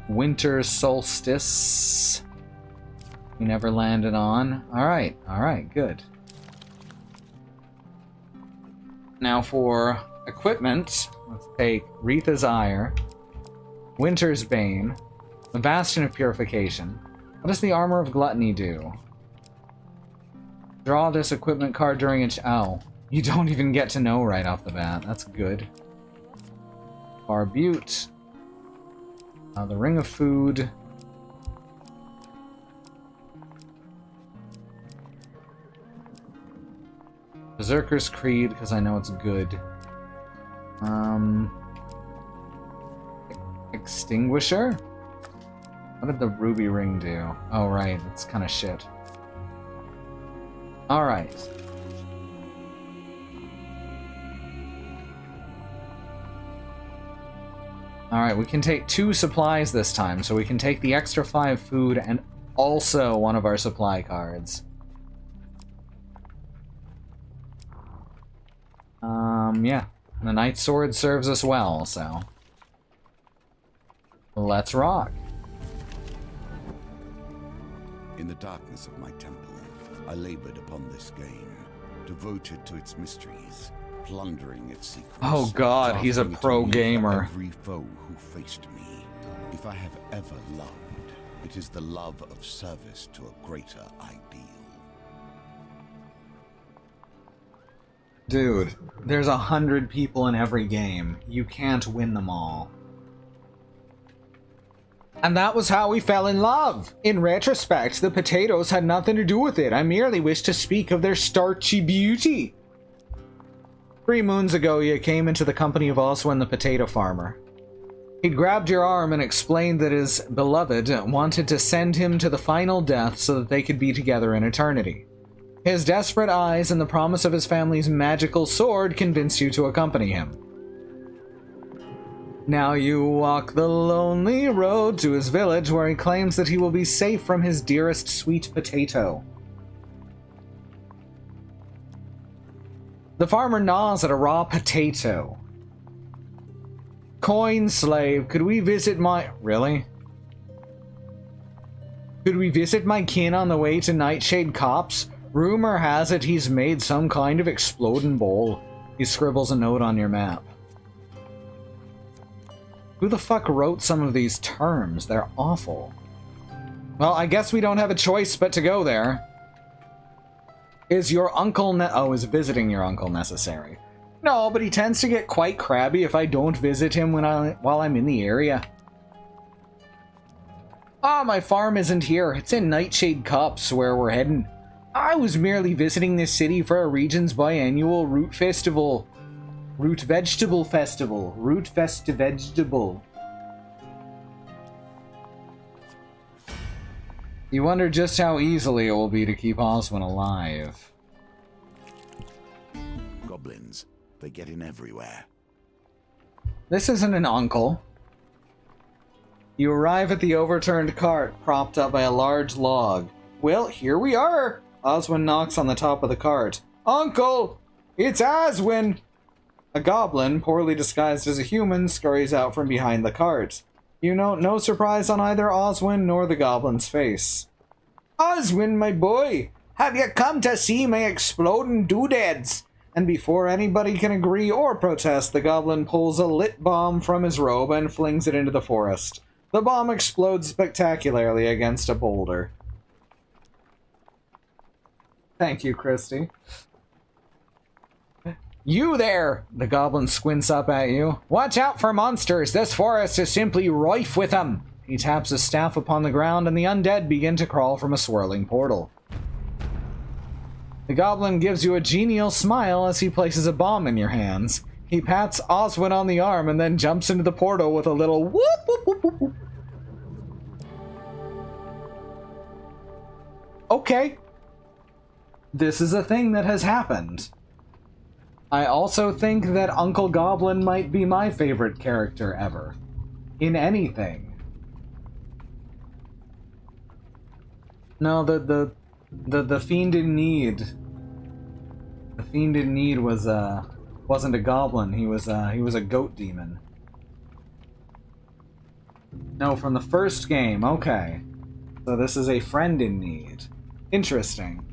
Winter Solstice. We never landed on. Alright, good. Now for equipment, let's take Retha's Ire, Winter's Bane, the Bastion of Purification. What does the Armor of Gluttony do? Draw this equipment card during each... Oh. You don't even get to know right off the bat. That's good. Barbute. The Ring of Food. Berserker's Creed, because I know it's good. Extinguisher? What did the Ruby Ring do? Oh, right. It's kind of shit. Alright. Alright, we can take 2 supplies this time, so we can take the extra 5 food and also one of our supply cards. Yeah. The Knight's Sword serves us well, so... Let's rock. In the darkness of my temple, I labored upon this game, devoted to its mysteries, plundering its secrets. Oh god, he's a pro gamer. Every foe who faced me. If I have ever loved, it is the love of service to a greater ideal. Dude, there's 100 people in every game. You can't win them all. And that was how we fell in love. In retrospect, the potatoes had nothing to do with it. I merely wished to speak of their starchy beauty. 3 moons ago, you came into the company of Oswin the potato farmer. He'd grabbed your arm and explained that his beloved wanted to send him to the final death so that they could be together in eternity. His desperate eyes and the promise of his family's magical sword convinced you to accompany him. Now you walk the lonely road to his village where he claims that he will be safe from his dearest sweet potato. The farmer gnaws at a raw potato. Coin slave, could we visit my... Really? Could we visit my kin on the way to Nightshade Copse? Rumor has it he's made some kind of exploding bowl. He scribbles a note on your map. Who the fuck wrote some of these terms? They're awful. Well, I guess we don't have a choice but to go there. Is your uncle is visiting your uncle necessary? No, but he tends to get quite crabby if I don't visit him while I'm in the area. Ah, my farm isn't here. It's in Nightshade Copse where we're heading. I was merely visiting this city for a region's biannual root festival. Root vegetable festival. Root vegetable. You wonder just how easily it will be to keep Oswin alive. Goblins, they get in everywhere. This isn't an uncle. You arrive at the overturned cart, propped up by a large log. Well, here we are! Oswin knocks on the top of the cart. Uncle! It's Oswin! A goblin, poorly disguised as a human, scurries out from behind the cart. You note no surprise on either Oswin nor the goblin's face. Oswin, my boy! Have you come to see my exploding doodads? And before anybody can agree or protest, the goblin pulls a lit bomb from his robe and flings it into the forest. The bomb explodes spectacularly against a boulder. Thank you, Christy. You there! The goblin squints up at you. Watch out for monsters! This forest is simply rife with them! He taps his staff upon the ground and the undead begin to crawl from a swirling portal. The goblin gives you a genial smile as he places a bomb in your hands. He pats Oswin on the arm and then jumps into the portal with a little whoop whoop whoop whoop whoop. Okay. This is a thing that has happened. I also think that Uncle Goblin might be my favorite character ever. In anything. No, the Fiend in Need. The Fiend in Need wasn't a goblin, he was a goat demon. No, from the first game, okay. So this is a friend in need. Interesting.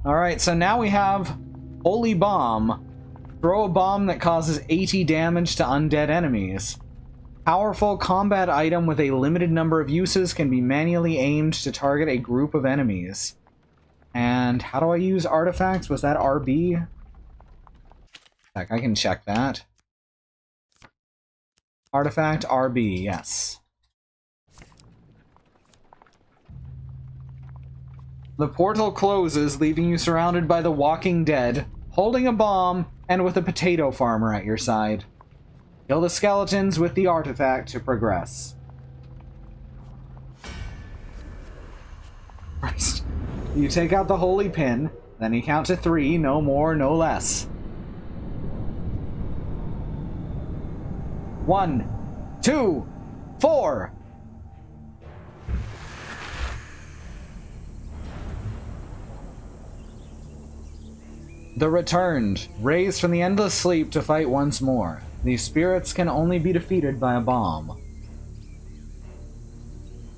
Alright, so now we have Holy Bomb. Throw a bomb that causes 80 damage to undead enemies. Powerful combat item with a limited number of uses can be manually aimed to target a group of enemies. And how do I use artifacts? Was that RB? Heck, I can check that. Artifact RB, yes. The portal closes, leaving you surrounded by the walking dead, holding a bomb, and with a potato farmer at your side. Kill the skeletons with the artifact to progress. First, you take out the holy pin, then you count to 3, no more, no less. 1, 2, 4. The Returned, raised from the endless sleep to fight once more. These spirits can only be defeated by a bomb.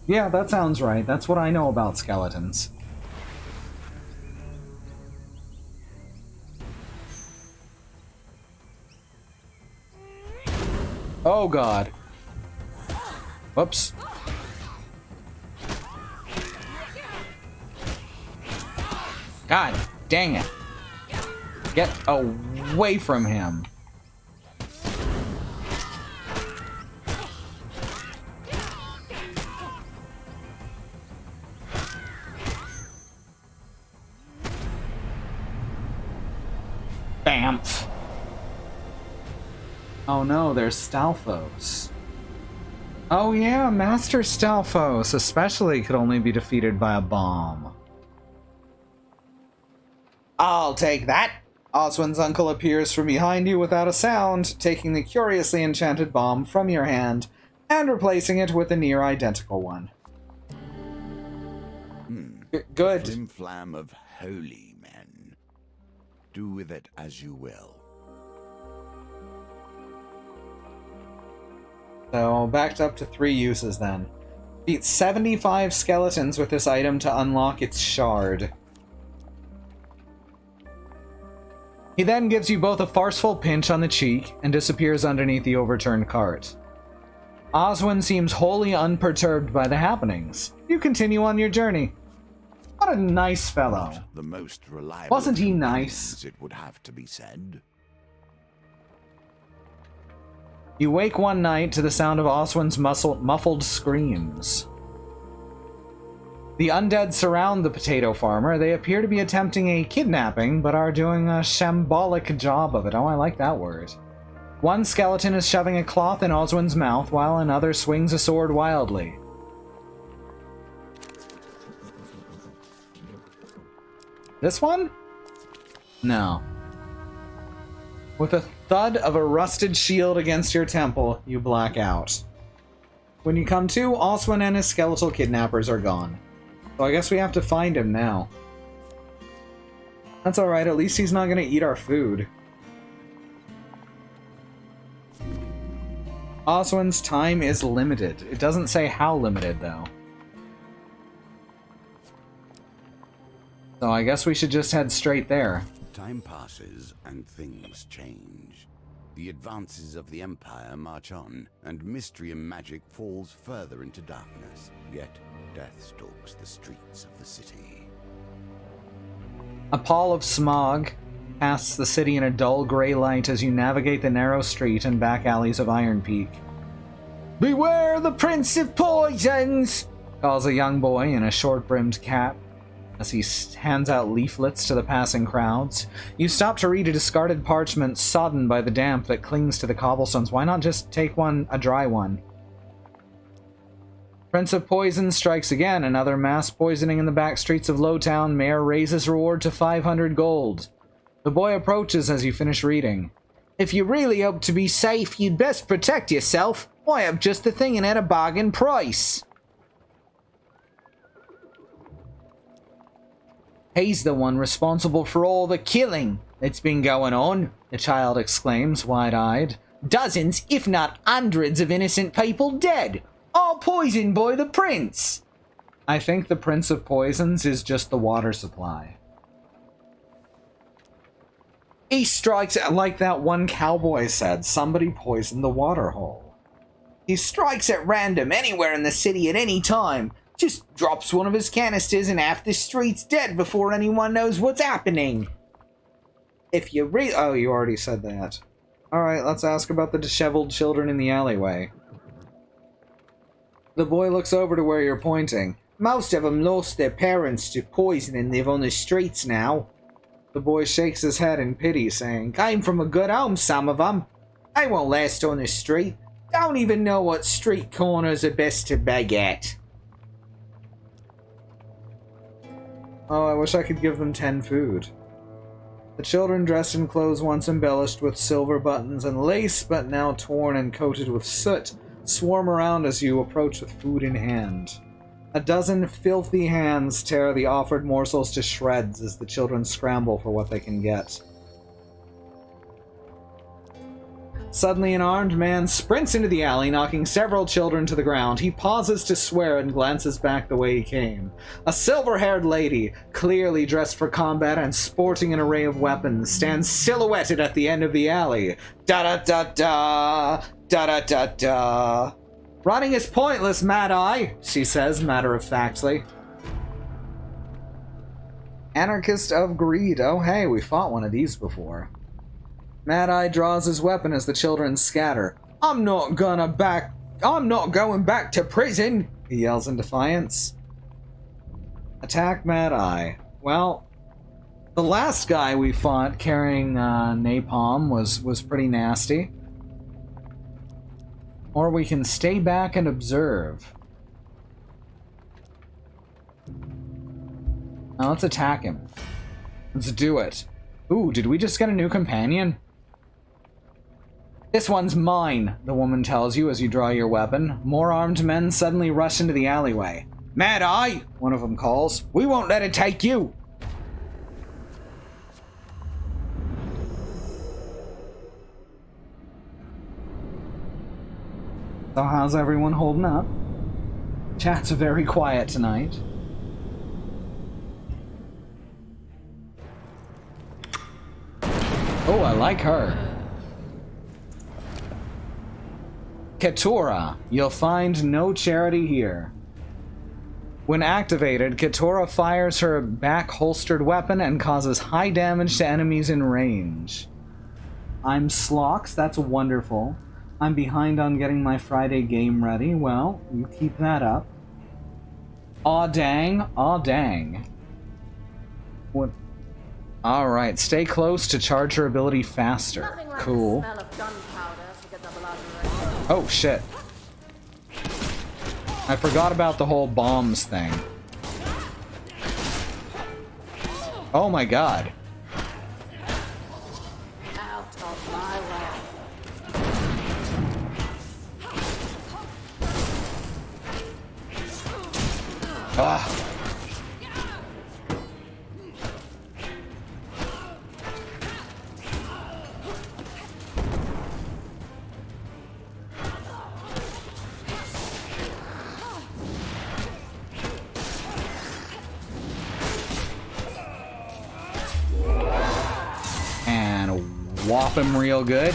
Yeah, that sounds right. That's what I know about skeletons. Oh god. Whoops. God dang it. Get away from him. Bamf. Oh no, there's Stalfos. Oh yeah, Master Stalfos especially could only be defeated by a bomb. I'll take that. Oswin's uncle appears from behind you without a sound, taking the curiously enchanted bomb from your hand and replacing it with a near identical one. Good. Flim flam of holy men. Do with it as you will. So, backed up to 3 uses then. Beat 75 skeletons with this item to unlock its shard. He then gives you both a farceful pinch on the cheek and disappears underneath the overturned cart. Oswin seems wholly unperturbed by the happenings. You continue on your journey. What a nice fellow. Not the most reliable. Wasn't he nice? It would have to be said. You wake one night to the sound of Oswin's muffled screams. The undead surround the potato farmer. They appear to be attempting a kidnapping, but are doing a shambolic job of it. Oh, I like that word. One skeleton is shoving a cloth in Oswin's mouth, while another swings a sword wildly. This one? No. With a thud of a rusted shield against your temple, you black out. When you come to, Oswin and his skeletal kidnappers are gone. So I guess we have to find him now. That's alright, at least he's not gonna eat our food. Oswin's time is limited. It doesn't say how limited, though. So I guess we should just head straight there. Time passes and things change. The advances of the Empire march on, and mystery and magic falls further into darkness. Yet death stalks the streets of the city. A pall of smog casts the city in a dull gray light as you navigate the narrow street and back alleys of Iron Peak. "Beware the Prince of Poisons!" calls a young boy in a short-brimmed cap as he hands out leaflets to the passing crowds. You stop to read a discarded parchment sodden by the damp that clings to the cobblestones. Why not just take a dry one? Prince of Poison strikes again. Another mass poisoning in the back streets of Lowtown. Mayor raises reward to 500 gold. The boy approaches as you finish reading. "If you really hope to be safe, you'd best protect yourself. I have just the thing and at a bargain price." "He's the one responsible for all the killing that's been going on," the child exclaims, wide-eyed. "Dozens, if not hundreds of innocent people dead, all poisoned by the prince." I think the Prince of Poisons is just the water supply. He strikes, like that one cowboy said, somebody poisoned the water hole. "He strikes at random anywhere in the city at any time. Just drops one of his canisters and half the street's dead before anyone knows what's happening." If you oh, you already said that. Alright, let's ask about the disheveled children in the alleyway. The boy looks over to where you're pointing. "Most of them lost their parents to poison and live on the streets now." The boy shakes his head in pity, saying, "Came from a good home, some of them. They won't last on the street. Don't even know what street corners are best to beg at." Oh, I wish I could give them 10 food. The children, dressed in clothes once embellished with silver buttons and lace, but now torn and coated with soot, swarm around as you approach with food in hand. A dozen filthy hands tear the offered morsels to shreds as the children scramble for what they can get. Suddenly, an armed man sprints into the alley, knocking several children to the ground. He pauses to swear and glances back the way he came. A silver-haired lady, clearly dressed for combat and sporting an array of weapons, stands silhouetted at the end of the alley. Da-da-da-da! Da-da-da-da! "Running is pointless, Mad Eye," she says matter-of-factly. Anarchist of Greed. Oh hey, we fought one of these before. Mad Eye draws his weapon as the children scatter. I'm not going back to prison," he yells in defiance. Attack Mad Eye. Well, the last guy we fought carrying napalm was pretty nasty. Or we can stay back and observe. Now let's attack him. Let's do it. Ooh, did we just get a new companion? "This one's mine," the woman tells you as you draw your weapon. More armed men suddenly rush into the alleyway. "Mad Eye," one of them calls. "We won't let it take you." So how's everyone holding up? Chat's very quiet tonight. Oh, I like her. Keturah. You'll find no charity here. When activated, Keturah fires her back-holstered weapon and causes high damage to enemies in range. I'm Slox, that's wonderful. I'm behind on getting my Friday game ready. Well, you keep that up. Aw dang, aw dang. What? Alright, stay close to charge her ability faster. Like cool. Oh shit. I forgot about the whole bombs thing. Oh my god. Out of my way. Ah. bop him real good.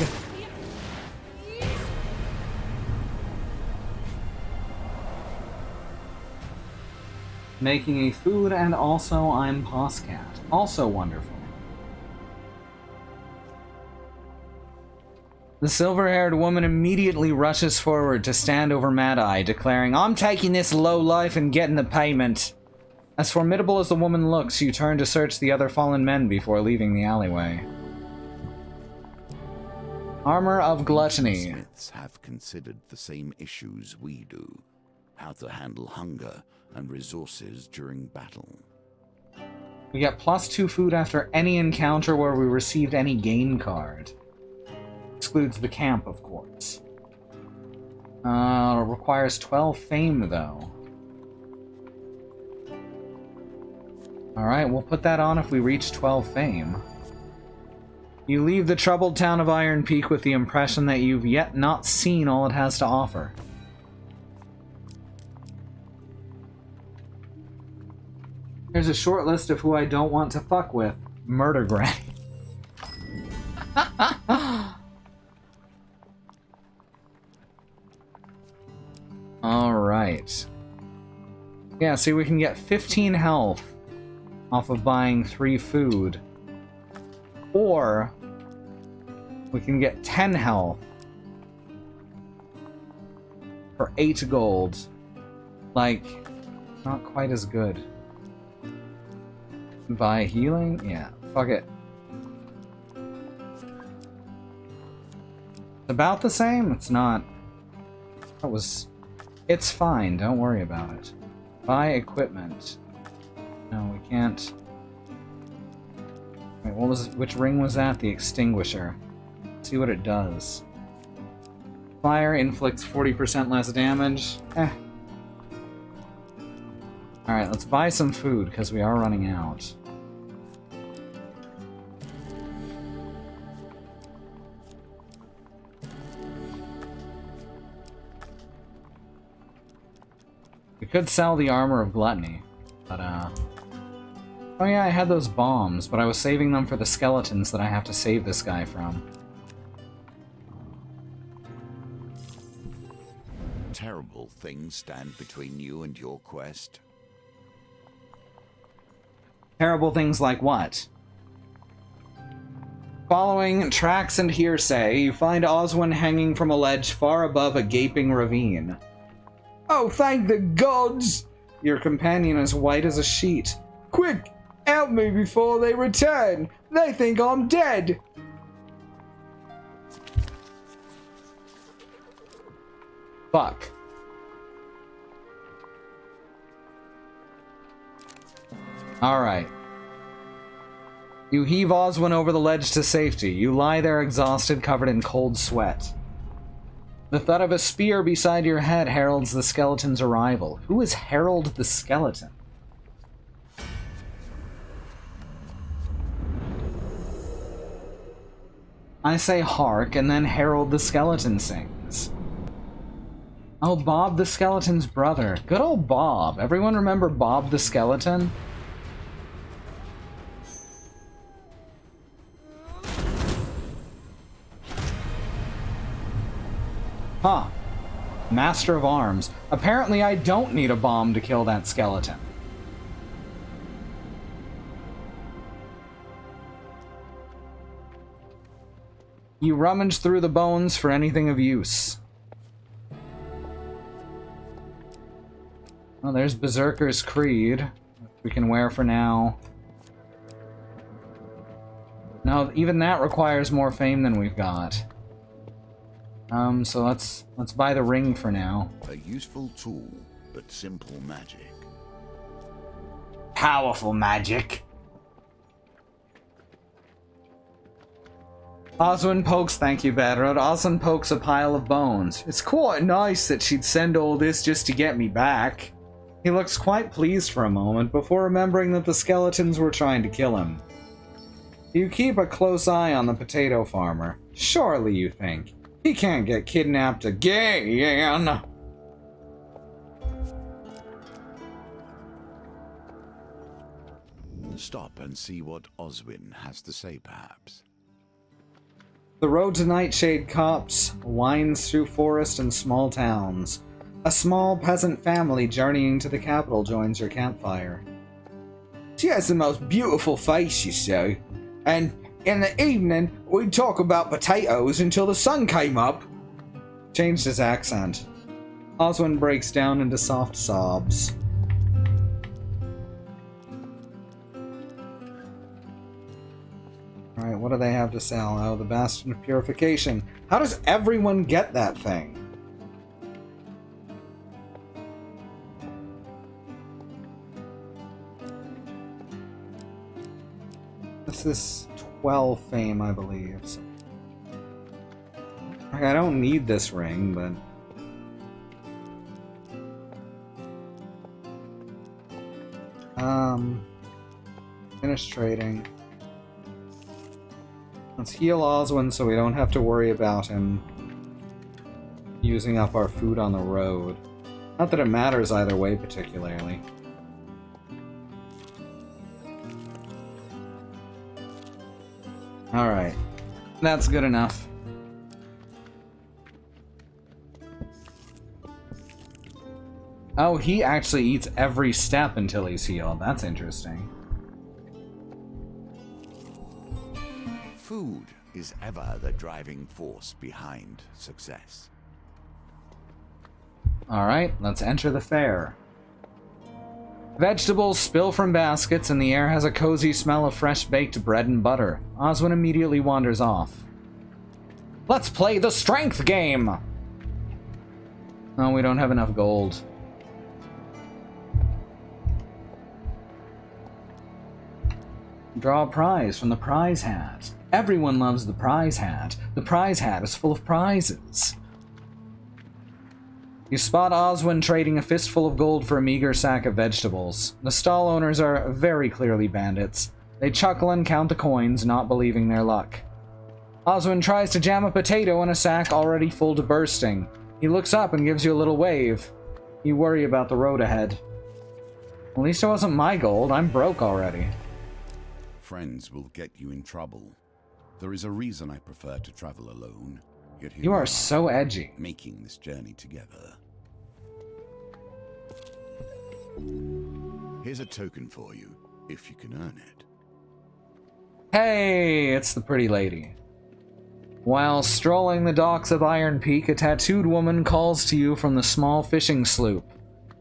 Making a food, and also I'm Poscat. Also wonderful. The silver-haired woman immediately rushes forward to stand over Mad-Eye, declaring, "I'm taking this low life and getting the payment." As formidable as the woman looks, you turn to search the other fallen men before leaving the alleyway. Armor of Gluttony. Smiths have considered the same issues we do. How to handle hunger and resources during battle. We get +2 food after any encounter where we received any gain card. Excludes the camp, of course. Requires 12 fame, though. Alright, we'll put that on if we reach 12 fame. You leave the troubled town of Iron Peak with the impression that you've yet not seen all it has to offer. Here's a short list of who I don't want to fuck with. Murder Granny. Alright. Yeah, see, we can get 15 health off of buying 3 food. Or we can get 10 health for 8 gold. Like, not quite as good. Buy healing? Yeah, fuck it. About the same? It's not. It's fine, don't worry about it. Buy equipment. No, we can't. Wait, which ring was that? The extinguisher. Let's see what it does. Fire inflicts 40% less damage. Alright, let's buy some food, because we are running out. We could sell the armor of gluttony, but oh yeah, I had those bombs, but I was saving them for the skeletons that I have to save this guy from. Terrible things stand between you and your quest. Terrible things like what? Following tracks and hearsay, you find Oswin hanging from a ledge far above a gaping ravine. Oh, thank the gods! Your companion is white as a sheet. Quick! Help me before they return! They think I'm dead! Fuck. Alright. You heave Oswin over the ledge to safety. You lie there exhausted, covered in cold sweat. The thud of a spear beside your head heralds the skeleton's arrival. Who is Harold the Skeleton? I say hark, and then Harold the Skeleton sings. Oh, Bob the Skeleton's brother. Good old Bob. Everyone remember Bob the Skeleton? Huh. Master of Arms. Apparently I don't need a bomb to kill that skeleton. You rummage through the bones for anything of use. Well, there's Berserker's Creed. We can wear for now. No, even that requires more fame than we've got. So let's buy the ring for now. A useful tool, but simple magic. Powerful magic. Oswin pokes, thank you, Badrod. Oswin pokes a pile of bones. It's quite nice that she'd send all this just to get me back. He looks quite pleased for a moment before remembering that the skeletons were trying to kill him. You keep a close eye on the potato farmer. Surely, you think, he can't get kidnapped again. Stop and see what Oswin has to say, perhaps. The road to Nightshade Copse winds through forest and small towns. A small peasant family journeying to the capital joins your campfire. She has the most beautiful face, you see. And in the evening, we'd talk about potatoes until the sun came up. Changed his accent. Oswin breaks down into soft sobs. Alright, what do they have to sell? Oh, the Bastion of Purification. How does everyone get that thing? This is 12 fame, I believe. So. I don't need this ring, but... Finish trading. Let's heal Oswin so we don't have to worry about him using up our food on the road. Not that it matters either way particularly. Alright. That's good enough. Oh, he actually eats every step until he's healed. That's interesting. Food is ever the driving force behind success. Alright, let's enter the fair. Vegetables spill from baskets, and the air has a cozy smell of fresh baked bread and butter. Oswin immediately wanders off. Let's play the strength game! Oh, we don't have enough gold. Draw a prize from the prize hat. Everyone loves the prize hat. The prize hat is full of prizes. You spot Oswin trading a fistful of gold for a meager sack of vegetables. The stall owners are very clearly bandits. They chuckle and count the coins, not believing their luck. Oswin tries to jam a potato in a sack already full to bursting. He looks up and gives you a little wave. You worry about the road ahead. At least it wasn't my gold. I'm broke already. Friends will get you in trouble. There is a reason I prefer to travel alone. Yet here You we are so edgy. making this journey together. Here's a token for you, if you can earn it. Hey, it's the pretty lady. While strolling the docks of Iron Peak, a tattooed woman calls to you from the small fishing sloop.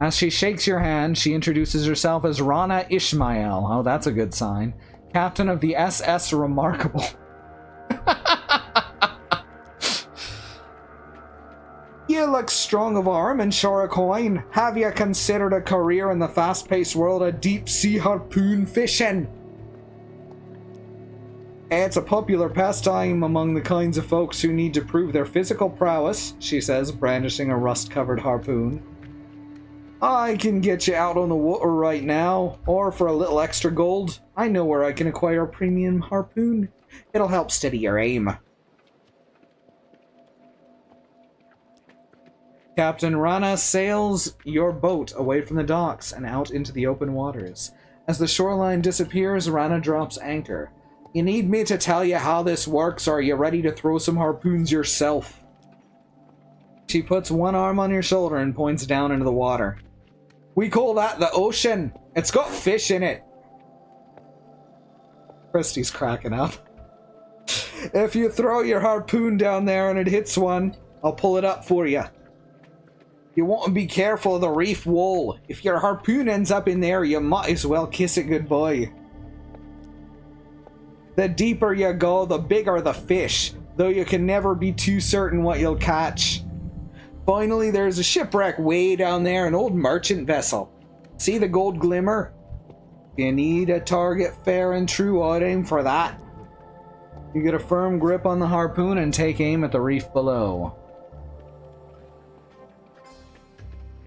As she shakes your hand, she introduces herself as Rana Ishmael. Oh, that's a good sign. Captain of the SS Remarkable. You look strong of arm and sure a coin. Have you considered a career in the fast-paced world of deep-sea harpoon fishing? It's a popular pastime among the kinds of folks who need to prove their physical prowess, she says, brandishing a rust-covered harpoon. I can get you out on the water right now, or for a little extra gold. I know where I can acquire a premium harpoon. It'll help steady your aim. Captain Rana sails your boat away from the docks and out into the open waters. As the shoreline disappears, Rana drops anchor. You need me to tell you how this works, or are you ready to throw some harpoons yourself? She puts one arm on your shoulder and points down into the water. We call that the ocean. It's got fish in it. Christy's cracking up. If you throw your harpoon down there and it hits one, I'll pull it up for you. You want to be careful of the reef wall. If your harpoon ends up in there, you might as well kiss it goodbye. The deeper you go, the bigger the fish, though you can never be too certain what you'll catch. Finally, there's a shipwreck way down there, an old merchant vessel. See the gold glimmer? You need a target fair and true, I'd aim for that. You get a firm grip on the harpoon and take aim at the reef below.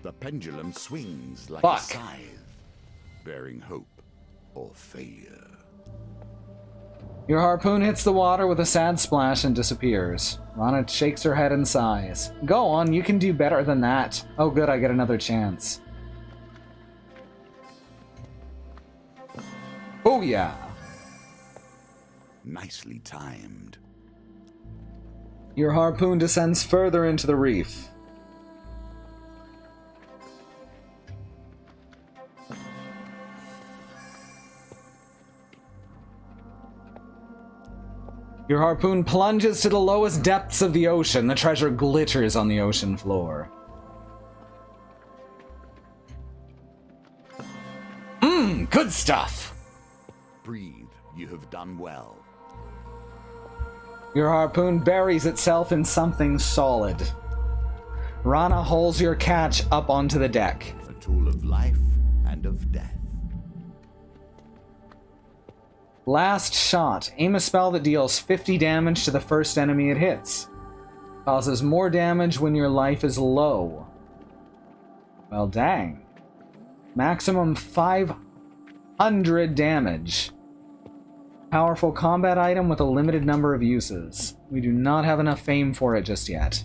The pendulum swings like Fuck. a scythe, bearing hope or failure. Your harpoon hits the water with a sad splash and disappears. Rana shakes her head and sighs. Go on, you can do better than that. Oh good, I get another chance. Oh yeah. Nicely timed. Your harpoon descends further into the reef. Your harpoon plunges to the lowest depths of the ocean. The treasure glitters on the ocean floor. Good stuff. Breathe, you have done well. Your harpoon buries itself in something solid. Rana hauls your catch up onto the deck. A tool of life and of death. Last shot. Aim a spell that deals 50 damage to the first enemy it hits. Causes more damage when your life is low. Well, dang. Maximum 500 damage. Powerful combat item with a limited number of uses. We do not have enough fame for it just yet.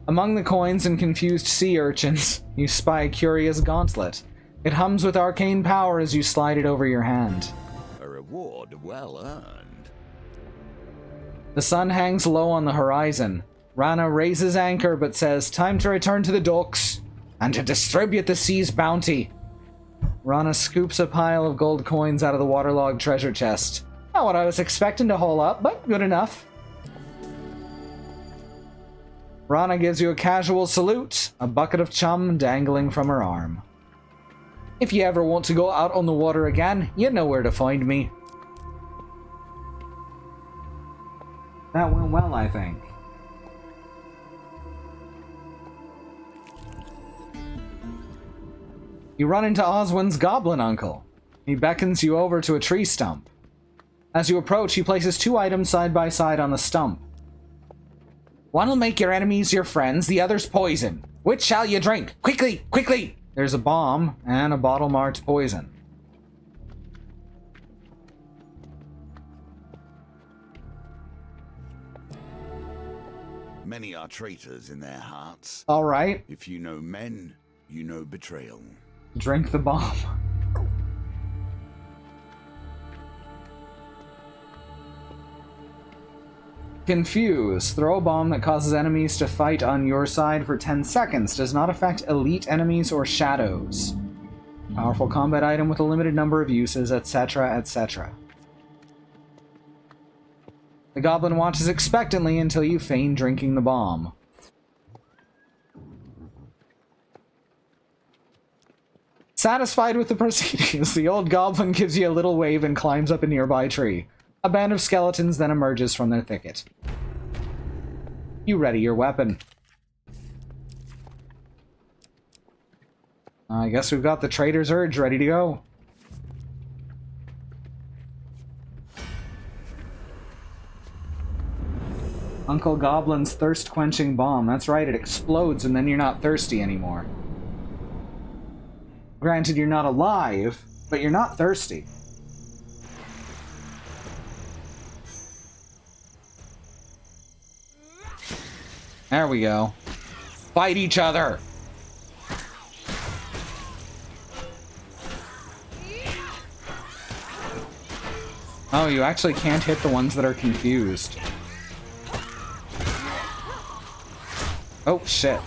Among the coins and confused sea urchins, you spy a curious gauntlet. It hums with arcane power as you slide it over your hand. A reward well earned. The sun hangs low on the horizon. Rana raises anchor but says, "Time to return to the docks and to distribute the sea's bounty." Rana scoops a pile of gold coins out of the waterlogged treasure chest. Not what I was expecting to haul up, but good enough. Rana gives you a casual salute, a bucket of chum dangling from her arm. If you ever want to go out on the water again, you know where to find me. That went well, I think. You run into Oswin's goblin uncle. He beckons you over to a tree stump. As you approach, he places two items side by side on the stump. One will make your enemies your friends, the other's poison. Which shall you drink? Quickly, quickly! There's a bomb and a bottle marked poison. Many are traitors in their hearts. All right, If you know men, you know betrayal. drink the bomb. Confuse. Throw a bomb that causes enemies to fight on your side for 10 seconds. Does not affect elite enemies or shadows. Powerful combat item with a limited number of uses, etc., etc. The goblin watches expectantly until you feign drinking the bomb. Satisfied with the proceedings, the old goblin gives you a little wave and climbs up a nearby tree. A band of skeletons then emerges from their thicket. You ready your weapon. I guess we've got the Trader's Urge ready to go. Uncle Goblin's thirst-quenching bomb. That's right, it explodes and then you're not thirsty anymore. Granted, you're not alive, but you're not thirsty. There we go. Fight each other! Oh, you actually can't hit the ones that are confused. Oh, shit.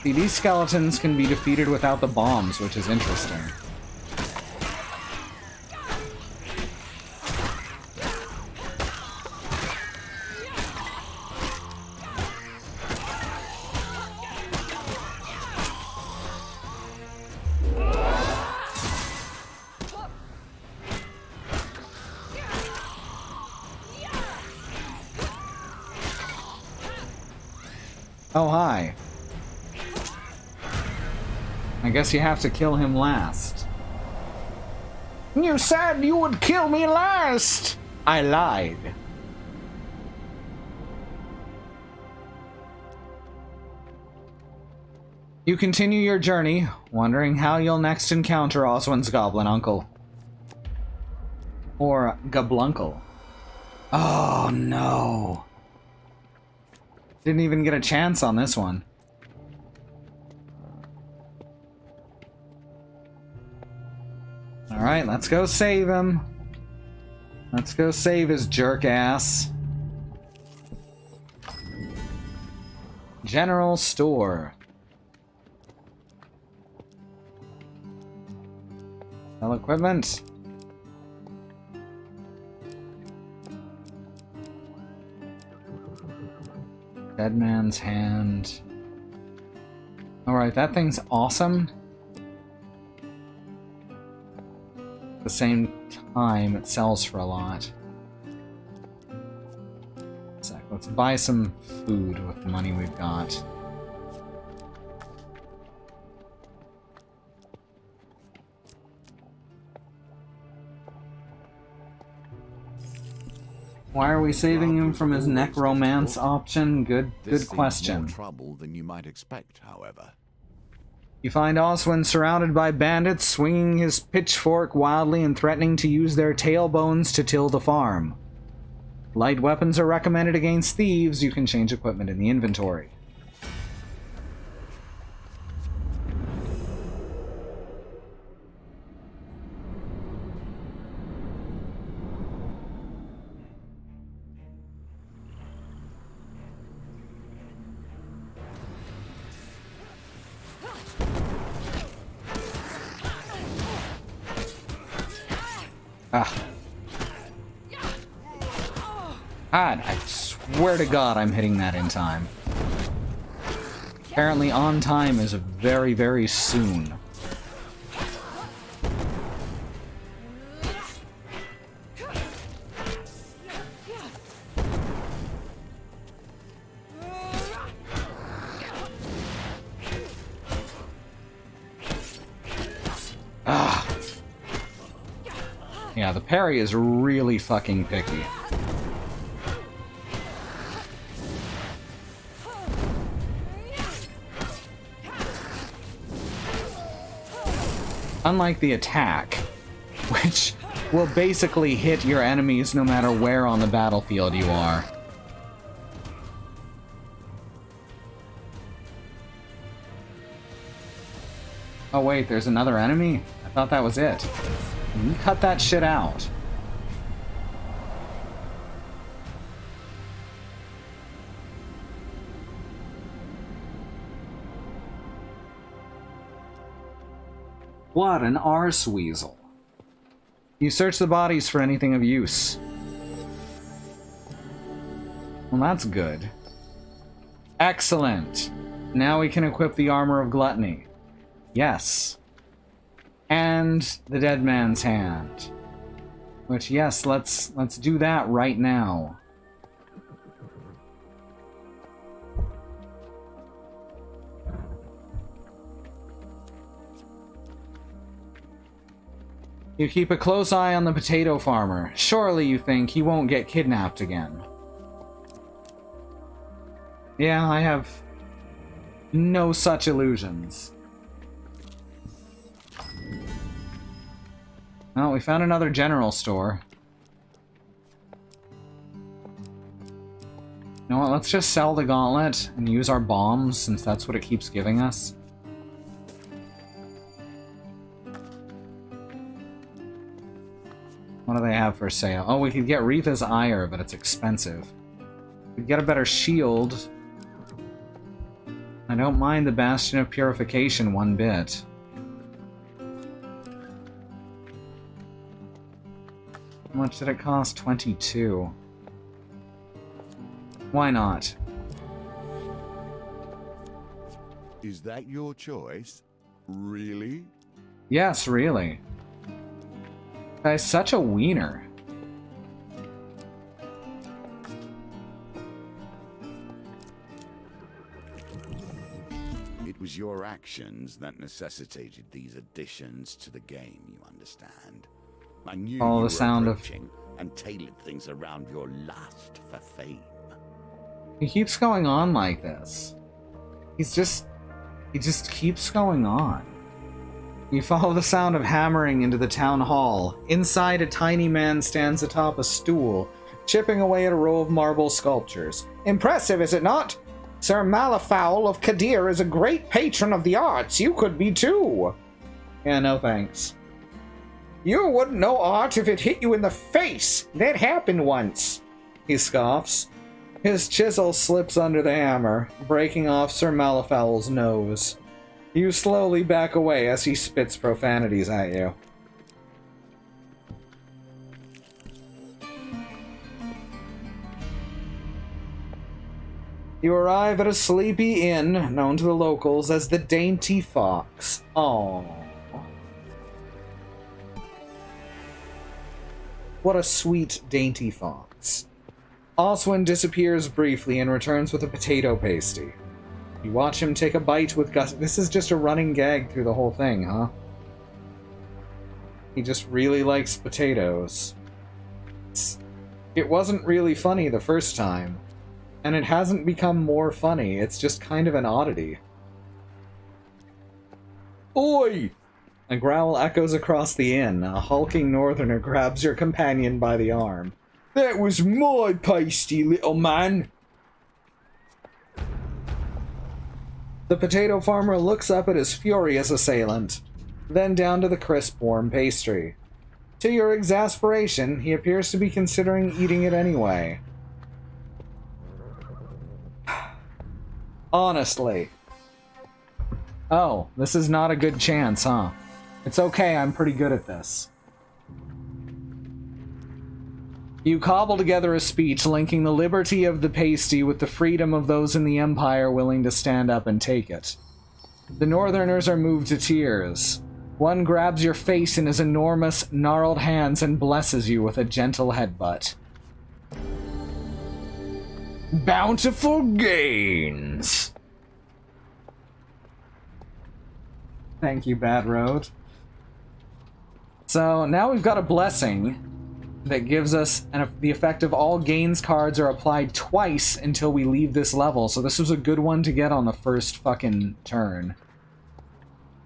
See, these skeletons can be defeated without the bombs, which is interesting. Oh, hi. I guess you have to kill him last. You said you would kill me last! I lied. You continue your journey, wondering how you'll next encounter Oswin's goblin uncle. Or Gabluncle. Oh no. Didn't even get a chance on this one. Alright, let's go save him. Let's go save his jerk ass. General store. Sell equipment. Dead man's hand. Alright, that thing's awesome. At the same time, it sells for a lot. Let's buy some food with the money we've got. Why are we saving him from his necromance option? Good question. More trouble than you might expect, however. You find Oswin surrounded by bandits, swinging his pitchfork wildly and threatening to use their tailbones to till the farm. Light weapons are recommended against thieves. You can change equipment in the inventory. God, I swear to God I'm hitting that in time. Apparently on time is very, very soon. Yeah, the parry is really fucking picky. Unlike the attack, which will basically hit your enemies no matter where on the battlefield you are. Oh wait, there's another enemy? I thought that was it. You cut that shit out. What an arseweasel. You search the bodies for anything of use. Well, that's good. Excellent. Now we can equip the armor of gluttony. Yes. And the dead man's hand. Which, yes, let's do that right now. You keep a close eye on the potato farmer. Surely you think he won't get kidnapped again. Yeah, I have no such illusions. Oh, we found another general store. You know what, let's just sell the gauntlet and use our bombs, since that's what it keeps giving us. What do they have for sale? Oh, we could get Retha's ire, but it's expensive. We'd get a better shield. I don't mind the Bastion of Purification one bit. How much did it cost? 22. Why not? Is that your choice? Really? Yes, really. Guy's such a wiener. It was your actions that necessitated these additions to the game, you understand. I knew Oh, you the were sound of... approaching and tailored things around your lust for fame. He keeps going on like this. He just keeps going on. You follow the sound of hammering into the town hall. Inside, a tiny man stands atop a stool, chipping away at a row of marble sculptures. Impressive, is it not? Sir Malafowl of Kadir is a great patron of the arts. You could be too. Yeah, no thanks. You wouldn't know aught if it hit you in the face. That happened once. He scoffs. His chisel slips under the hammer, breaking off Sir Malafowl's nose. You slowly back away as he spits profanities at you. You arrive at a sleepy inn known to the locals as the Dainty Fox. Aww. What a sweet Dainty Fox. Oswin disappears briefly and returns with a potato pasty. You watch him take a bite with gusto. This is just a running gag through the whole thing, huh? He just really likes potatoes. It wasn't really funny the first time, and it hasn't become more funny. It's just kind of an oddity. Oi! A growl echoes across the inn. A hulking northerner grabs your companion by the arm. That was my pasty, little man! The potato farmer looks up at his furious assailant, then down to the crisp, warm pastry. To your exasperation, he appears to be considering eating it anyway. Honestly. Oh, this is not a good chance, huh? It's okay, I'm pretty good at this. You cobble together a speech linking the liberty of the pasty with the freedom of those in the Empire willing to stand up and take it. The Northerners are moved to tears. One grabs your face in his enormous, gnarled hands and blesses you with a gentle headbutt. Bountiful gains! Thank you, Bad Road. So, now we've got a blessing that gives us the effect of all gains cards are applied twice until we leave this level. So this was a good one to get on the first fucking turn.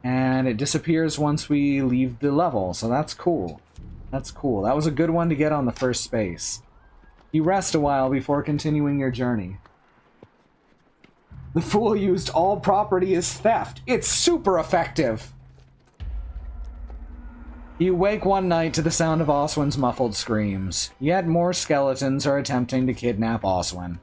And it disappears once we leave the level, so that's cool. That's cool. That was a good one to get on the first space. You rest a while before continuing your journey. The fool used all property as theft. It's super effective! You wake one night to the sound of Oswin's muffled screams. Yet more skeletons are attempting to kidnap Oswin.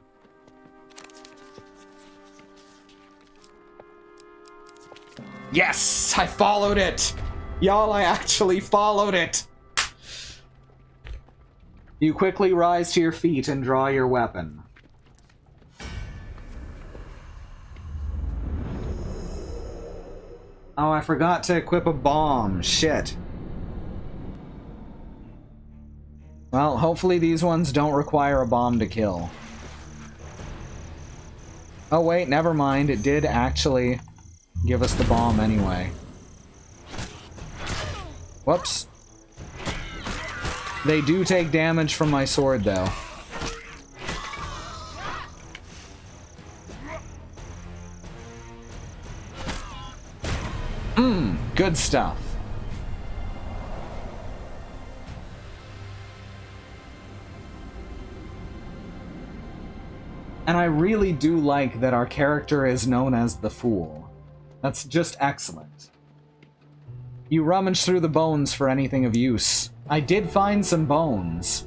Yes! I followed it! Y'all, I actually followed it! You quickly rise to your feet and draw your weapon. Oh, I forgot to equip a bomb. Shit. Well, hopefully these ones don't require a bomb to kill. Oh wait, never mind. It did actually give us the bomb anyway. Whoops. They do take damage from my sword, though. Good stuff. And I really do like that our character is known as the Fool. That's just excellent. You rummage through the bones for anything of use. I did find some bones.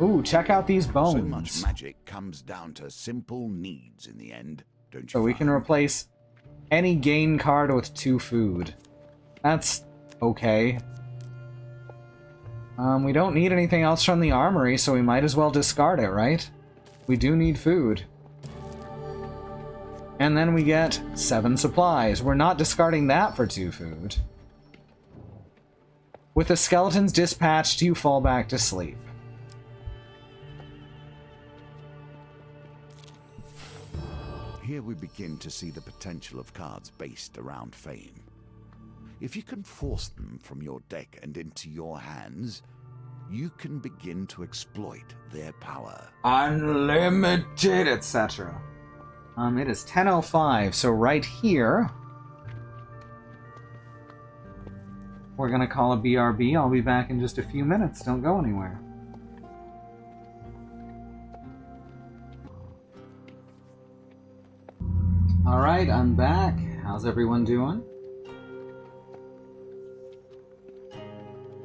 Ooh, check out these bones. So much magic comes down to simple needs in the end, don't you? So we can replace any gain card with 2 food. That's okay. We don't need anything else from the armory, so we might as well discard it, right? We do need food. And then we get 7 supplies. We're not discarding that for 2 food. With the skeletons dispatched, you fall back to sleep. Here we begin to see the potential of cards based around fame. If you can force them from your deck and into your hands, you can begin to exploit their power. Unlimited, etc. It is 10:05, so right here, we're gonna call a BRB. I'll be back in just a few minutes. Don't go anywhere. Alright, I'm back. How's everyone doing?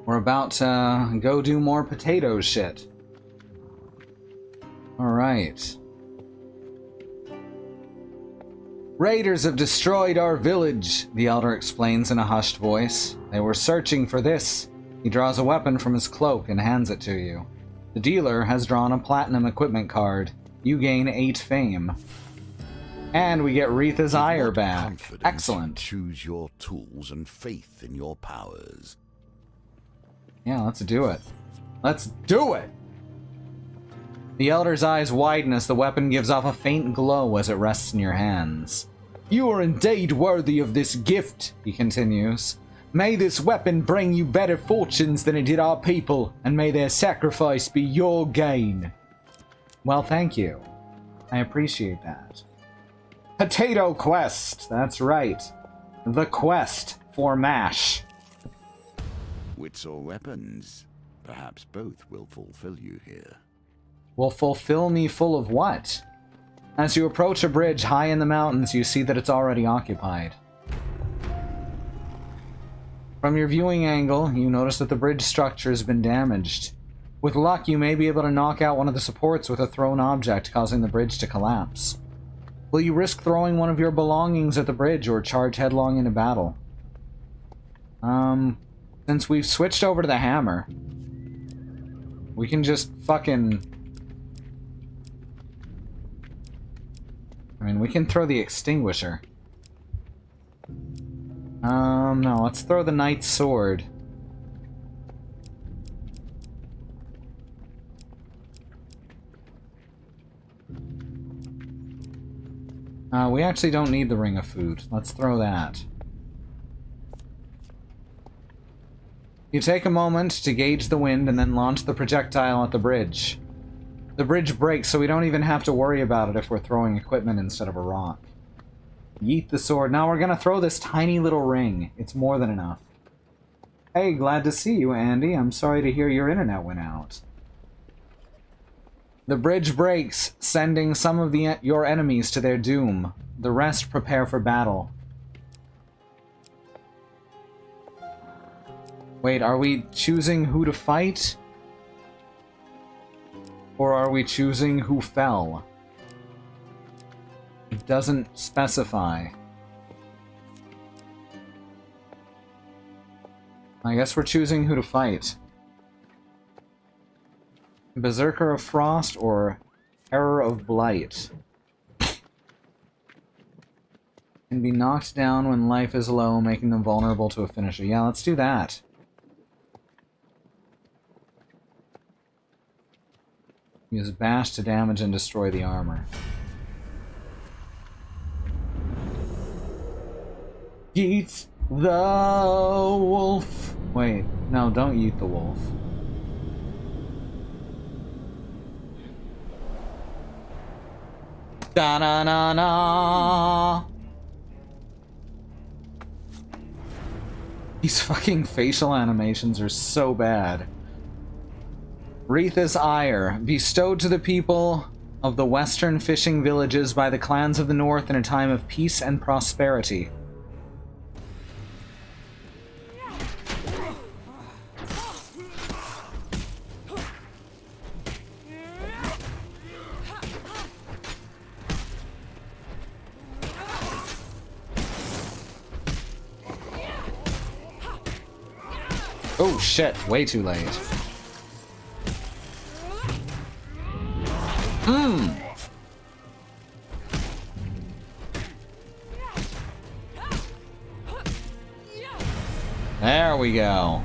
We're about to go do more potato shit. Alright. Raiders have destroyed our village, the elder explains in a hushed voice. They were searching for this. He draws a weapon from his cloak and hands it to you. The dealer has drawn a platinum equipment card. You gain 8 fame. And we get Retha's ire back. Excellent. Choose your tools and faith in your powers. Yeah, let's do it. Let's do it! The elder's eyes widen as the weapon gives off a faint glow as it rests in your hands. You are indeed worthy of this gift, he continues. May this weapon bring you better fortunes than it did our people, and may their sacrifice be your gain. Well, thank you. I appreciate that. Potato Quest! That's right. The quest for MASH. Wits or weapons? Perhaps both will fulfill you here. Will fulfill me full of what? As you approach a bridge high in the mountains, you see that it's already occupied. From your viewing angle, you notice that the bridge structure has been damaged. With luck, you may be able to knock out one of the supports with a thrown object, causing the bridge to collapse. Will you risk throwing one of your belongings at the bridge or charge headlong into battle? Since we've switched over to the hammer, we can just fucking... I mean, we can throw the extinguisher. No, let's throw the knight's sword. We actually don't need the ring of food. Let's throw that. You take a moment to gauge the wind and then launch the projectile at the bridge. The bridge breaks, so we don't even have to worry about it if we're throwing equipment instead of a rock. Yeet the sword. Now we're gonna throw this tiny little ring. It's more than enough. Hey, glad to see you, Andy. I'm sorry to hear your internet went out. The bridge breaks, sending some of your enemies to their doom. The rest prepare for battle. Wait, are we choosing who to fight? Or are we choosing who fell? It doesn't specify. I guess we're choosing who to fight. Berserker of Frost or Terror of Blight. Can be knocked down when life is low, making them vulnerable to a finisher. Yeah, let's do that. Use Bash to damage and destroy the armor. Yeet the wolf. Wait, no, don't yeet the wolf. Da-na-na-na. These fucking facial animations are so bad. Retha's ire, bestowed to the people of the western fishing villages by the clans of the north in a time of peace and prosperity. Oh shit, way too late. There we go.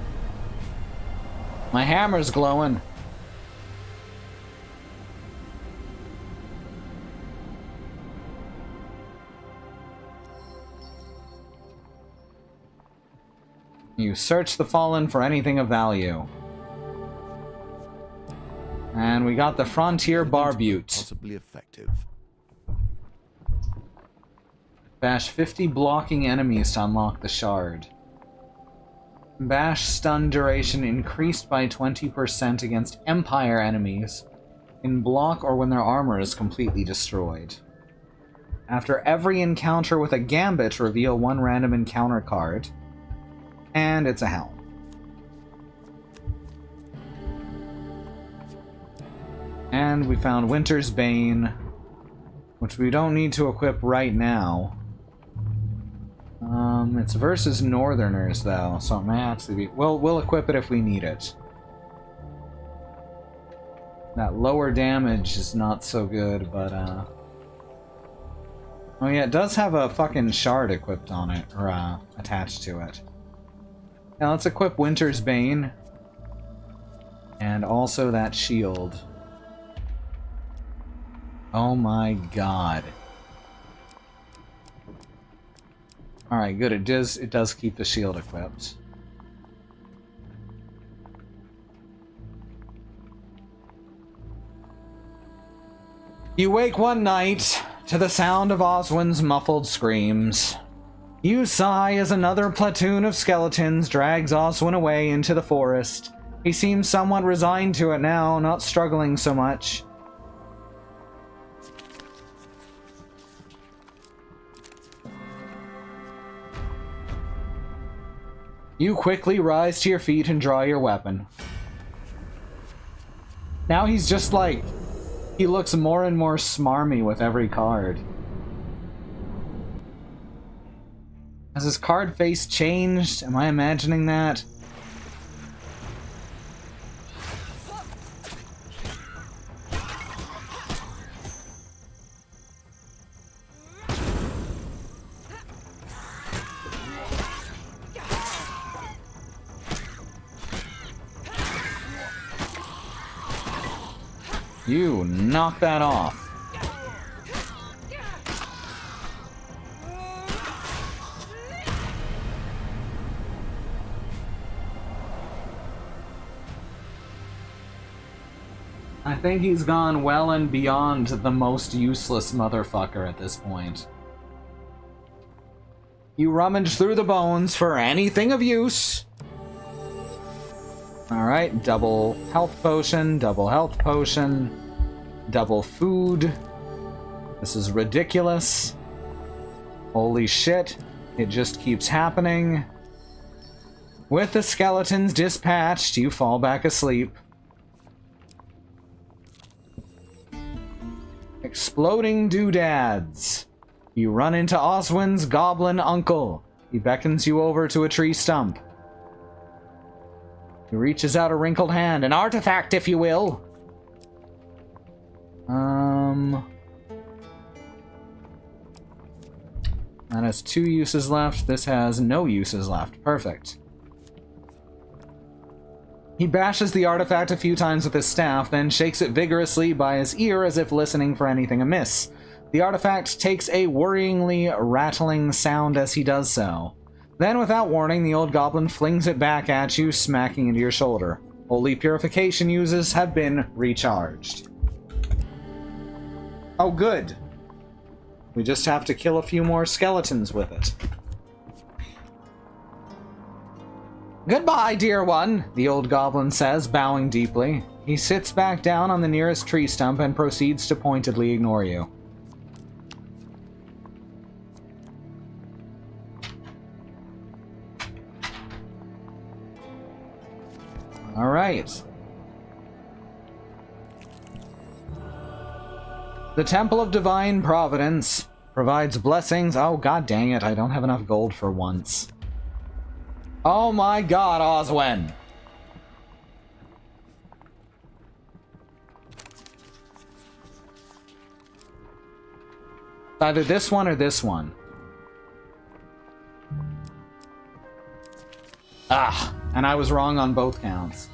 My hammer's glowing. You search the fallen for anything of value. And we got the Frontier Barbute. Possibly effective. Bash 50 blocking enemies to unlock the shard. Bash stun duration increased by 20% against Empire enemies in block or when their armor is completely destroyed. After every encounter with a Gambit, reveal one random encounter card. And it's a helm. And we found Winter's Bane, which we don't need to equip right now. It's versus Northerners, though, so it may actually be... We'll equip it if we need it. That lower damage is not so good, but, oh yeah, it does have a fucking shard equipped on it, or, attached to it. Now let's equip Winter's Bane. And also that shield. Oh my god. Alright, good. It does keep the shield equipped. You wake one night to the sound of Oswin's muffled screams. You sigh as another platoon of skeletons drags Oswin away into the forest. He seems somewhat resigned to it now, not struggling so much. You quickly rise to your feet and draw your weapon. Now he's just like... He looks more and more smarmy with every card. Has his card face changed? Am I imagining that? You knock that off. I think he's gone well and beyond the most useless motherfucker at this point. You rummage through the bones for anything of use. Alright, double health potion, double health potion, double food. This is ridiculous. Holy shit, it just keeps happening. With the skeletons dispatched, you fall back asleep. Exploding doodads. You run into Oswin's goblin uncle. He beckons you over to a tree stump. He reaches out a wrinkled hand. An artifact, if you will. That has 2 uses left. This has no uses left. Perfect. He bashes the artifact a few times with his staff, then shakes it vigorously by his ear as if listening for anything amiss. The artifact takes a worryingly rattling sound as he does so. Then, without warning, the old goblin flings it back at you, smacking into your shoulder. Holy purification uses have been recharged. Oh, good. We just have to kill a few more skeletons with it. Goodbye, dear one, the old goblin says, bowing deeply. He sits back down on the nearest tree stump and proceeds to pointedly ignore you. All right. The Temple of Divine Providence provides blessings. Oh, god dang it, I don't have enough gold for once. Oh my god, Oswin! Either this one or this one. Ah, and I was wrong on both counts.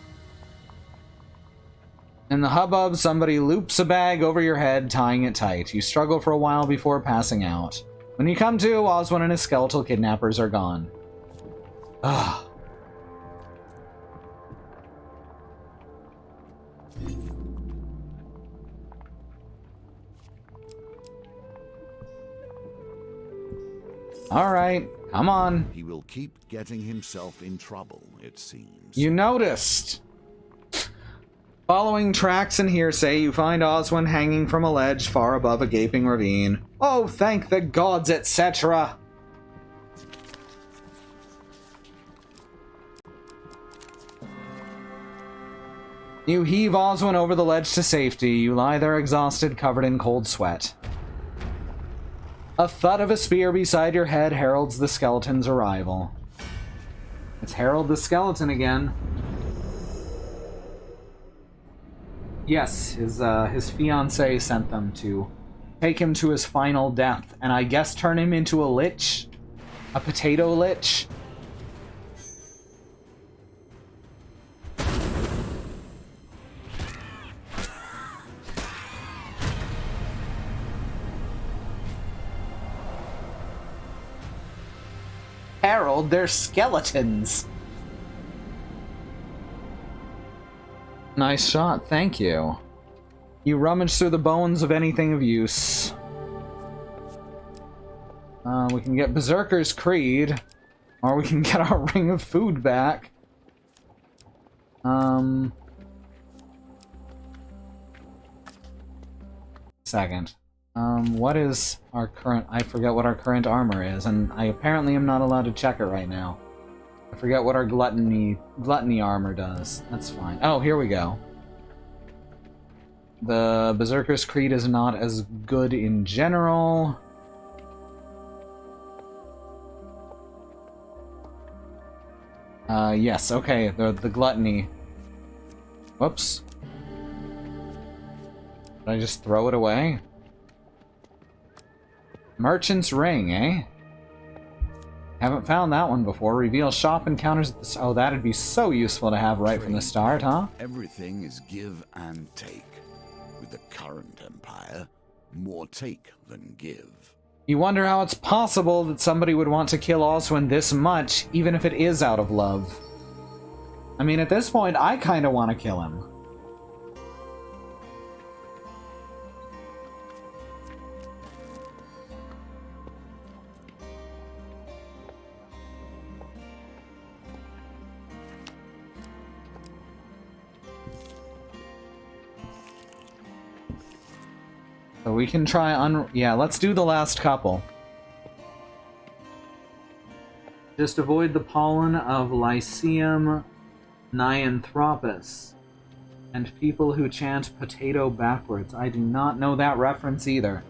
In the hubbub, somebody loops a bag over your head, tying it tight. You struggle for a while before passing out. When you come to, Oswin and his skeletal kidnappers are gone. Ah. All right, come on. He will keep getting himself in trouble, it seems. You noticed. Following tracks and hearsay, you find Oswin hanging from a ledge far above a gaping ravine. Oh, thank the gods, etc. You heave Oswin over the ledge to safety. You lie there exhausted, covered in cold sweat. A thud of a spear beside your head heralds the skeleton's arrival. It's Harold the Skeleton again. Yes, his fiancée sent them to take him to his final death, and I guess turn him into a lich? A potato lich? Harold, they're skeletons! Nice shot, thank you. You rummage through the bones of anything of use. We can get Berserker's Creed, or we can get our Ring of Food back. Second. What is our current... I forget what our current armor is, and I apparently am not allowed to check it right now. I forget what our gluttony armor does. That's fine. Oh, here we go. The Berserker's Creed is not as good in general. Yes, okay, the gluttony. Whoops. Did I just throw it away? Merchant's Ring, eh? Haven't found that one before. Reveal shop encounters at the... Oh, that'd be so useful to have right from the start, huh? Everything is give and take. With the current empire, more take than give. You wonder how it's possible that somebody would want to kill Oswin this much, even if it is out of love. I mean, at this point, I kind of want to kill him. So we can try yeah, let's do the last couple. Just avoid the pollen of Lyceum Nyanthropus and people who chant potato backwards. I do not know that reference either.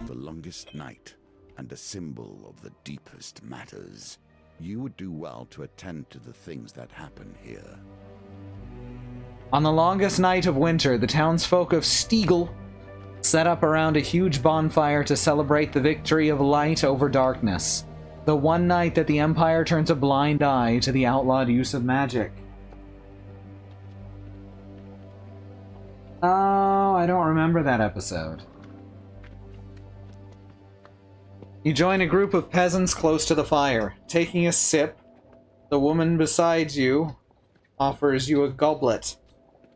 The longest night and a symbol of the deepest matters. You would do well to attend to the things that happen here. On the longest night of winter, the townsfolk of Stiegel set up around a huge bonfire to celebrate the victory of light over darkness. The one night that the Empire turns a blind eye to the outlawed use of magic. Oh, I don't remember that episode. You join a group of peasants close to the fire. Taking a sip, the woman beside you offers you a goblet.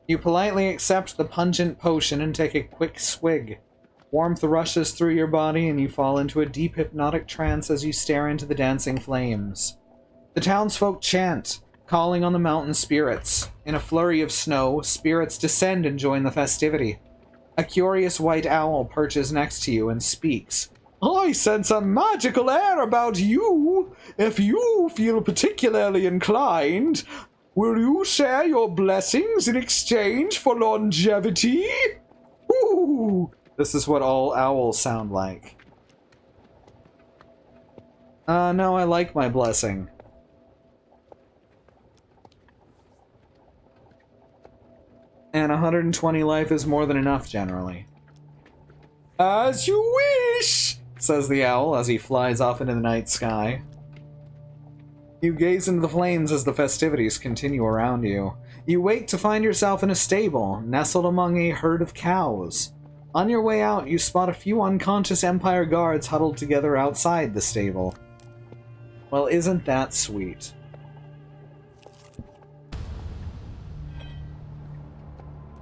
You politely accept the pungent potion and take a quick swig. Warmth rushes through your body and you fall into a deep hypnotic trance as you stare into the dancing flames. The townsfolk chant, calling on the mountain spirits. In a flurry of snow, spirits descend and join the festivity. A curious white owl perches next to you and speaks. I sense a magical air about you. If you feel particularly inclined, will you share your blessings in exchange for longevity? Ooh! This is what all owls sound like. No, I like my blessing. And 120 life is more than enough, generally. As you wish, says the owl as he flies off into the night sky. You gaze into the flames as the festivities continue around you. You wake to find yourself in a stable, nestled among a herd of cows. On your way out, you spot a few unconscious Empire guards huddled together outside the stable. Well, isn't that sweet?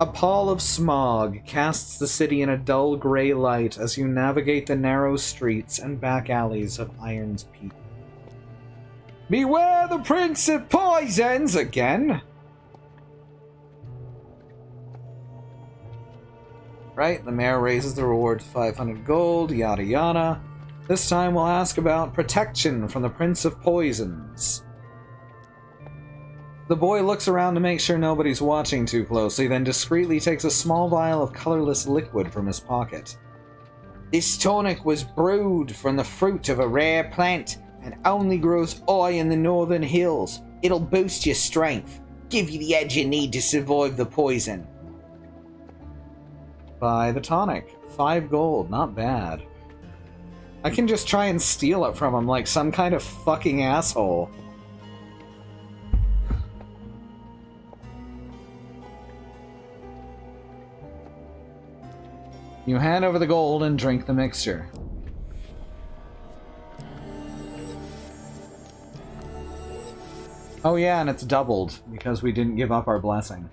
A pall of smog casts the city in a dull gray light as you navigate the narrow streets and back alleys of Iron's Peak. Beware the Prince of Poisons again! Right, the mayor raises the reward to 500 gold, yada yada. This time we'll ask about protection from the Prince of Poisons. The boy looks around to make sure nobody's watching too closely, then discreetly takes a small vial of colorless liquid from his pocket. This tonic was brewed from the fruit of a rare plant and only grows high in the northern hills. It'll boost your strength, give you the edge you need to survive the poison. Buy the tonic. 5 gold, not bad. I can just try and steal it from him like some kind of fucking asshole. You hand over the gold and drink the mixture. Oh yeah, and it's doubled because we didn't give up our blessing.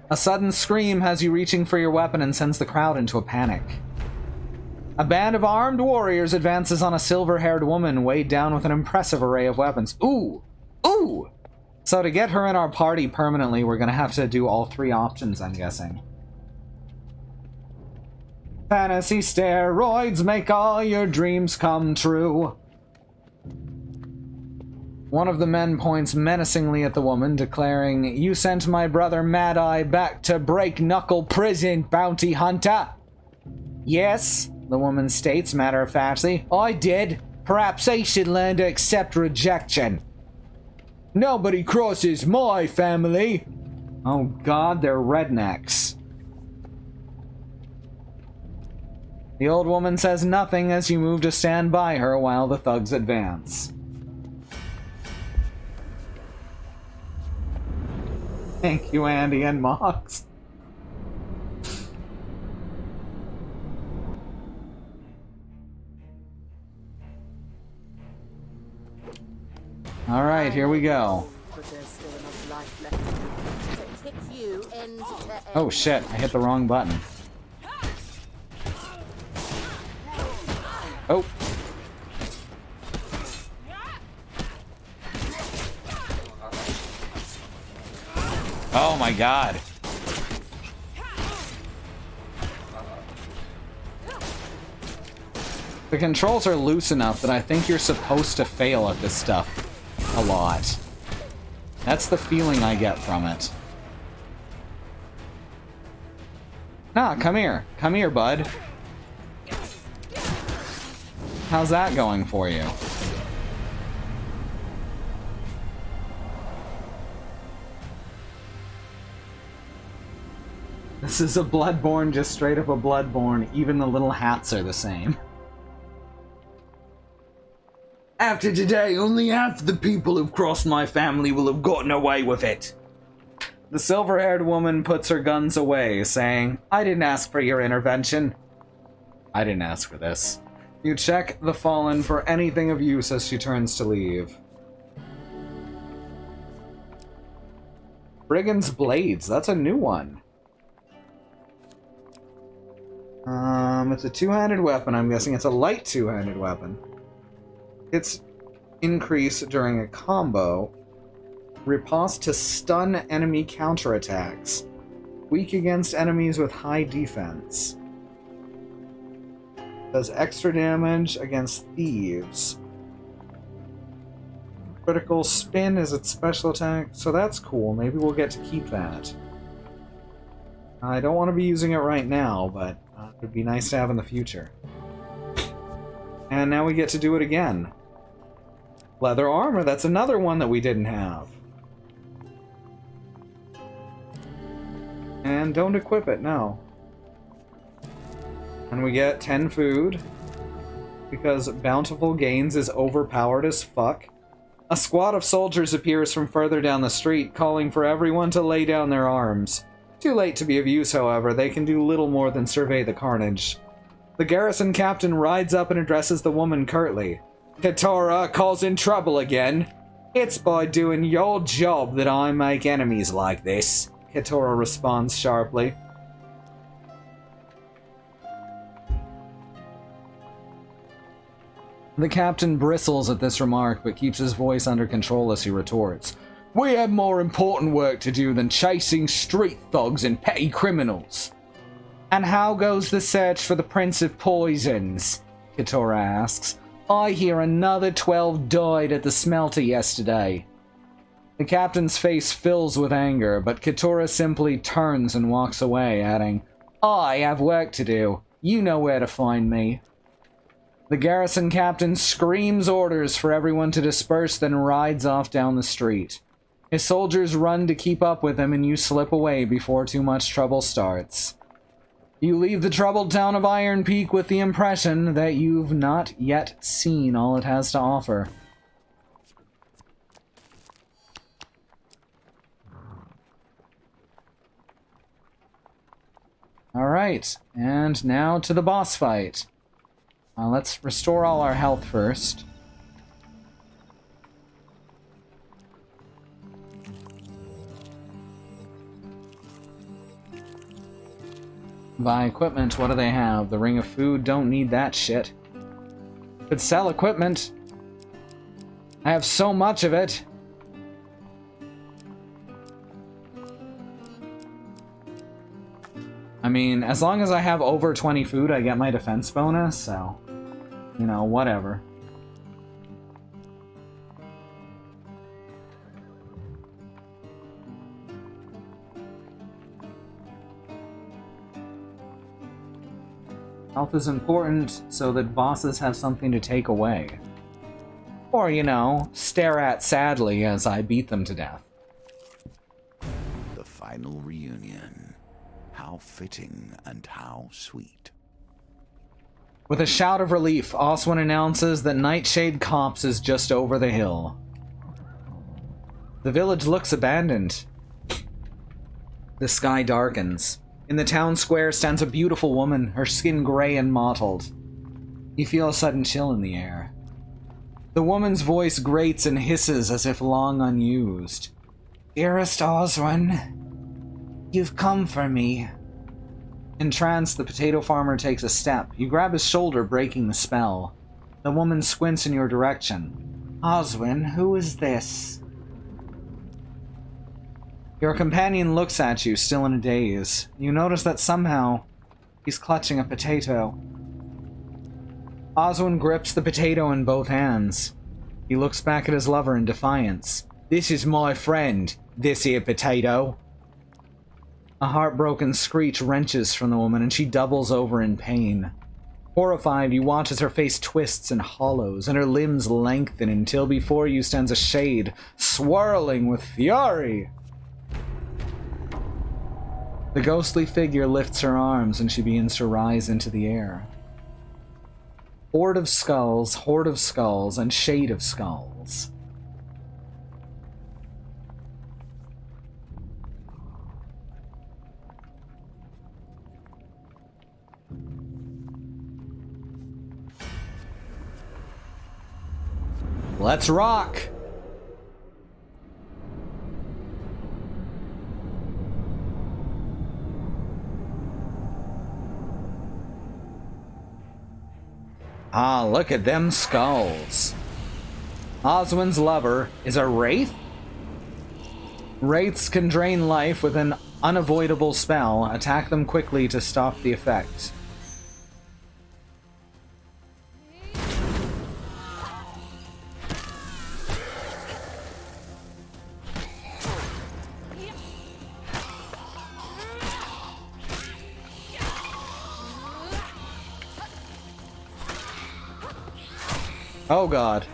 A sudden scream has you reaching for your weapon and sends the crowd into a panic. A band of armed warriors advances on a silver-haired woman weighed down with an impressive array of weapons. Ooh! Ooh! So to get her in our party permanently, we're gonna have to do all 3 options, I'm guessing. Fantasy steroids make all your dreams come true. One of the men points menacingly at the woman, declaring, "You sent my brother Mad Eye back to Break Knuckle Prison, bounty hunter." "Yes," the woman states matter-of-factly, "I did. Perhaps he should learn to accept rejection." "Nobody crosses my family." Oh god, they're rednecks. The old woman says nothing as you move to stand by her while the thugs advance. Thank you, Andy and Mox. Alright, here we go. But there's still enough life left in you to kick you end to end. Oh shit, I hit the wrong button. Oh. Oh my god. The controls are loose enough that I think you're supposed to fail at this stuff a lot. That's the feeling I get from it. Ah, come here. Come here, bud. How's that going for you? This is a Bloodborne, just straight up a Bloodborne. Even the little hats are the same. After today, only half the people who've crossed my family will have gotten away with it. The silver-haired woman puts her guns away, saying, "I didn't ask for your intervention." I didn't ask for this. You check the Fallen for anything of use as she turns to leave. Brigand's Blades, that's a new one. It's a two-handed weapon. I'm guessing it's a light two-handed weapon. Its increase during a combo. Riposte to stun enemy counterattacks. Weak against enemies with high defense. Does extra damage against thieves. Critical spin is its special attack, so that's cool. Maybe we'll get to keep that. I don't want to be using it right now, but it would be nice to have in the future. And now we get to do it again. Leather armor, that's another one that we didn't have. And don't equip it, no. And we get 10 food, because Bountiful Gains is overpowered as fuck. A squad of soldiers appears from further down the street, calling for everyone to lay down their arms. Too late to be of use, however. They can do little more than survey the carnage. The garrison captain rides up and addresses the woman curtly. "Keturah causing trouble again? It's by doing your job that I make enemies like this," Keturah responds sharply. The captain bristles at this remark, but keeps his voice under control as he retorts. "We have more important work to do than chasing street thugs and petty criminals." "And how goes the search for the Prince of Poisons?" Keturah asks. "I hear another 12 died at the smelter yesterday." The captain's face fills with anger, but Keturah simply turns and walks away, adding, "I have work to do. You know where to find me." The garrison captain screams orders for everyone to disperse, then rides off down the street. His soldiers run to keep up with him, and you slip away before too much trouble starts. You leave the troubled town of Iron Peak with the impression that you've not yet seen all it has to offer. Alright, and now to the boss fight. Let's restore all our health first. Buy equipment, what do they have? The Ring of Food, don't need that shit. Could sell equipment. I have so much of it. I mean, as long as I have over 20 food, I get my defense bonus, so, you know, whatever. Health is important so that bosses have something to take away. Or, you know, stare at sadly as I beat them to death. The final reunion. How fitting and how sweet. With a shout of relief, Oswin announces that Nightshade Copse is just over the hill. The village looks abandoned. The sky darkens. In the town square stands a beautiful woman, her skin gray and mottled. You feel a sudden chill in the air. The woman's voice grates and hisses as if long unused. "Dearest Oswin, you've come for me." Entranced, the potato farmer takes a step. You grab his shoulder, breaking the spell. The woman squints in your direction. "Oswin, who is this?" Your companion looks at you, still in a daze. You notice that somehow he's clutching a potato. Oswin grips the potato in both hands. He looks back at his lover in defiance. "This is my friend, this here potato." A heartbroken screech wrenches from the woman, and she doubles over in pain. Horrified, you watch as her face twists and hollows, and her limbs lengthen until before you stands a shade, swirling with fury. The ghostly figure lifts her arms, and she begins to rise into the air. Horde of skulls, and shade of skulls. Let's rock! Ah, look at them skulls. Oswin's lover is a wraith? Wraiths can drain life with an unavoidable spell. Attack them quickly to stop the effect. Oh god.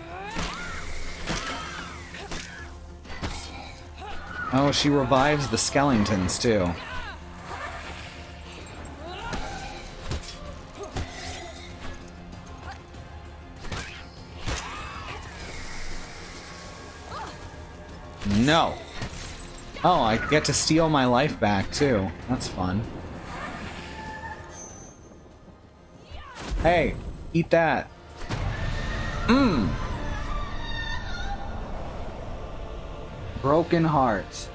Oh, she revives the skeletons too. No. Oh, I get to steal my life back too. That's fun. Hey, eat that. Mmm. Broken heart.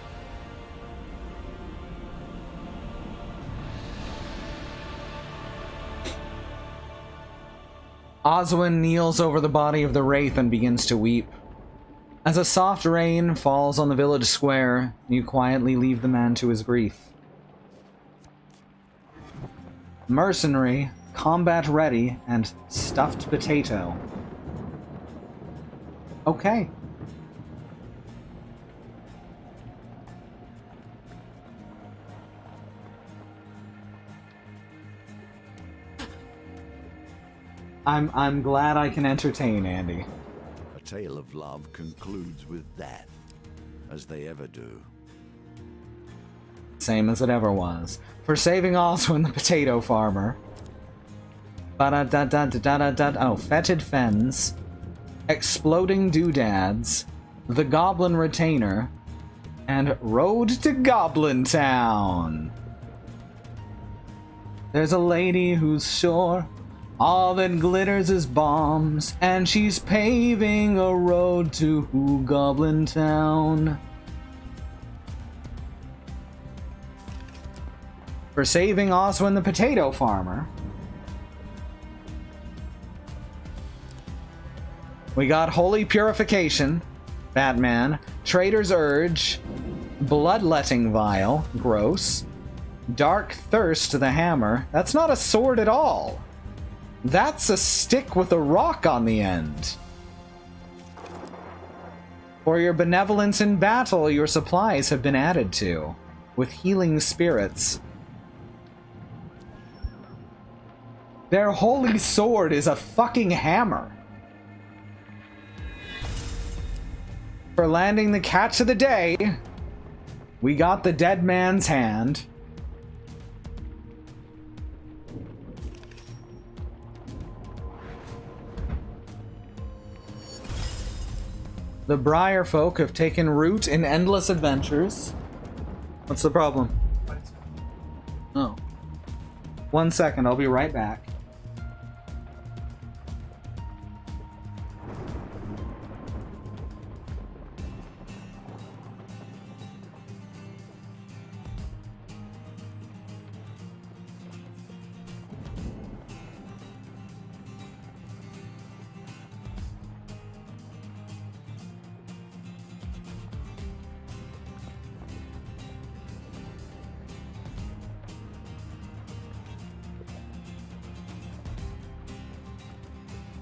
Oswin kneels over the body of the wraith and begins to weep. As a soft rain falls on the village square, you quietly leave the man to his grief. Mercenary, combat ready, and stuffed potato. Okay. I'm glad I can entertain, Andy. A tale of love concludes with death, as they ever do. Same as it ever was. For saving Oswin the potato farmer. Ba-da-da-da-da-da-da-da. Oh, fetid fens. Exploding doodads. The Goblin Retainer. And Road to Goblin Town. There's a lady who's sure all that glitters is bombs, and she's paving a road to Goblin Town. For saving Oswin the potato farmer, we got Holy Purification, Batman, Traitor's Urge, Bloodletting Vial, gross, Dark Thirst, the hammer. That's not a sword at all. That's a stick with a rock on the end. For your benevolence in battle, your supplies have been added to, with healing spirits. Their holy sword is a fucking hammer. For landing the catch of the day, we got the Dead Man's Hand. The Briar folk have taken root in endless adventures. What's the problem? Oh. 1 second, I'll be right back.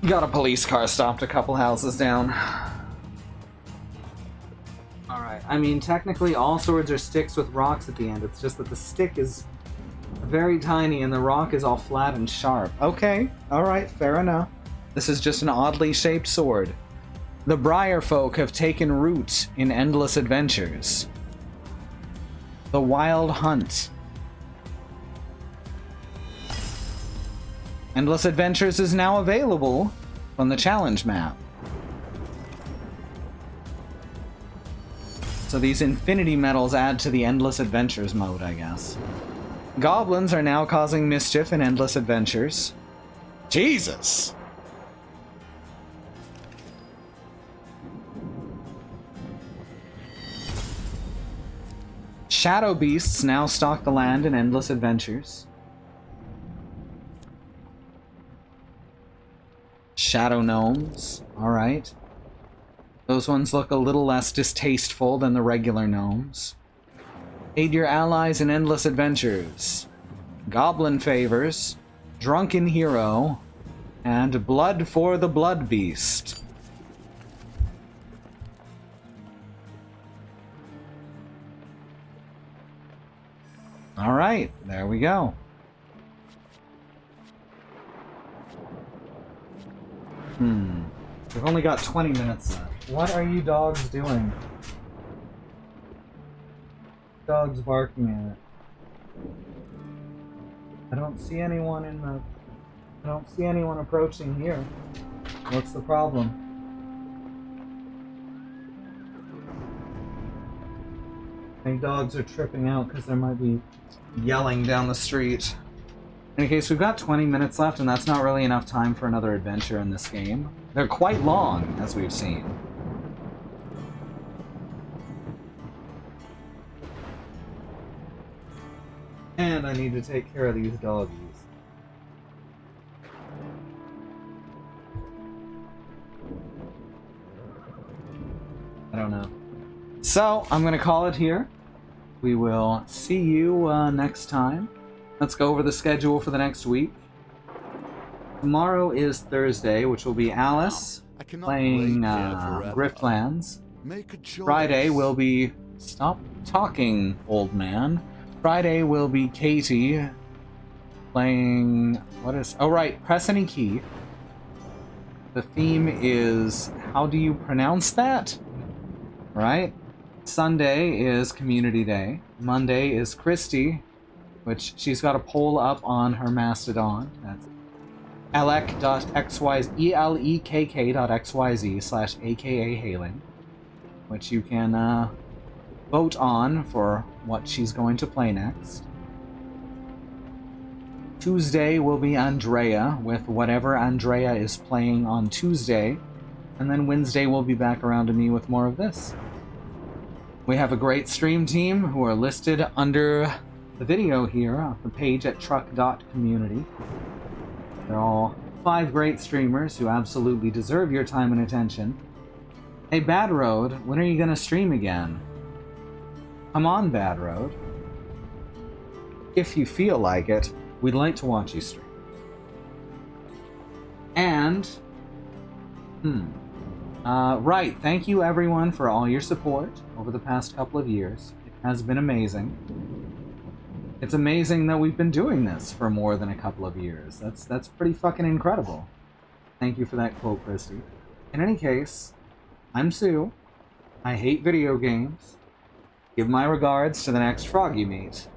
Got a police car stopped a couple houses down. Alright, I mean, technically all swords are sticks with rocks at the end. It's just that the stick is very tiny and the rock is all flat and sharp. Okay, alright, fair enough. This is just an oddly shaped sword. The Briar folk have taken root in endless adventures. The Wild Hunt. Endless Adventures is now available on the challenge map. So these infinity medals add to the Endless Adventures mode, I guess. Goblins are now causing mischief in Endless Adventures. Jesus! Shadow beasts now stalk the land in Endless Adventures. Shadow gnomes, alright. Those ones look a little less distasteful than the regular gnomes. Aid your allies in Endless Adventures. Goblin favors, Drunken Hero, and Blood for the Blood Beast. Alright, there we go. We've only got 20 minutes left. What are you dogs doing? Dogs barking at it. I don't see anyone in the... I don't see anyone approaching here. What's the problem? I think dogs are tripping out because there might be yelling down the street. In any case, we've got 20 minutes left, and that's not really enough time for another adventure in this game. They're quite long, as we've seen. And I need to take care of these doggies. I don't know. So, I'm going to call it here. We will see you next time. Let's go over the schedule for the next week. Tomorrow is Thursday, which will be Alice playing Griftlands. Friday will be... Stop talking, old man. Friday will be Katie playing... What is... Oh, right. Press any key. The theme is, how do you pronounce that? Right? Sunday is Community Day. Monday is Christy, which she's got a poll up on her Mastodon. That's elek.xyz/aka hailing, which you can vote on for what she's going to play next. Tuesday will be Andrea, with whatever Andrea is playing on Tuesday, and then Wednesday will be back around to me with more of this. We have a great stream team who are listed under the video here on the page at truck.community. They're all 5 great streamers who absolutely deserve your time and attention. Hey, Bad Road, when are you going to stream again? Come on, Bad Road. If you feel like it, we'd like to watch you stream. And, right, thank you everyone for all your support over the past couple of years. It has been amazing. It's amazing that we've been doing this for more than a couple of years. That's pretty fucking incredible. Thank you for that quote, Christy. In any case, I'm Sue. I hate video games. Give my regards to the next frog you meet.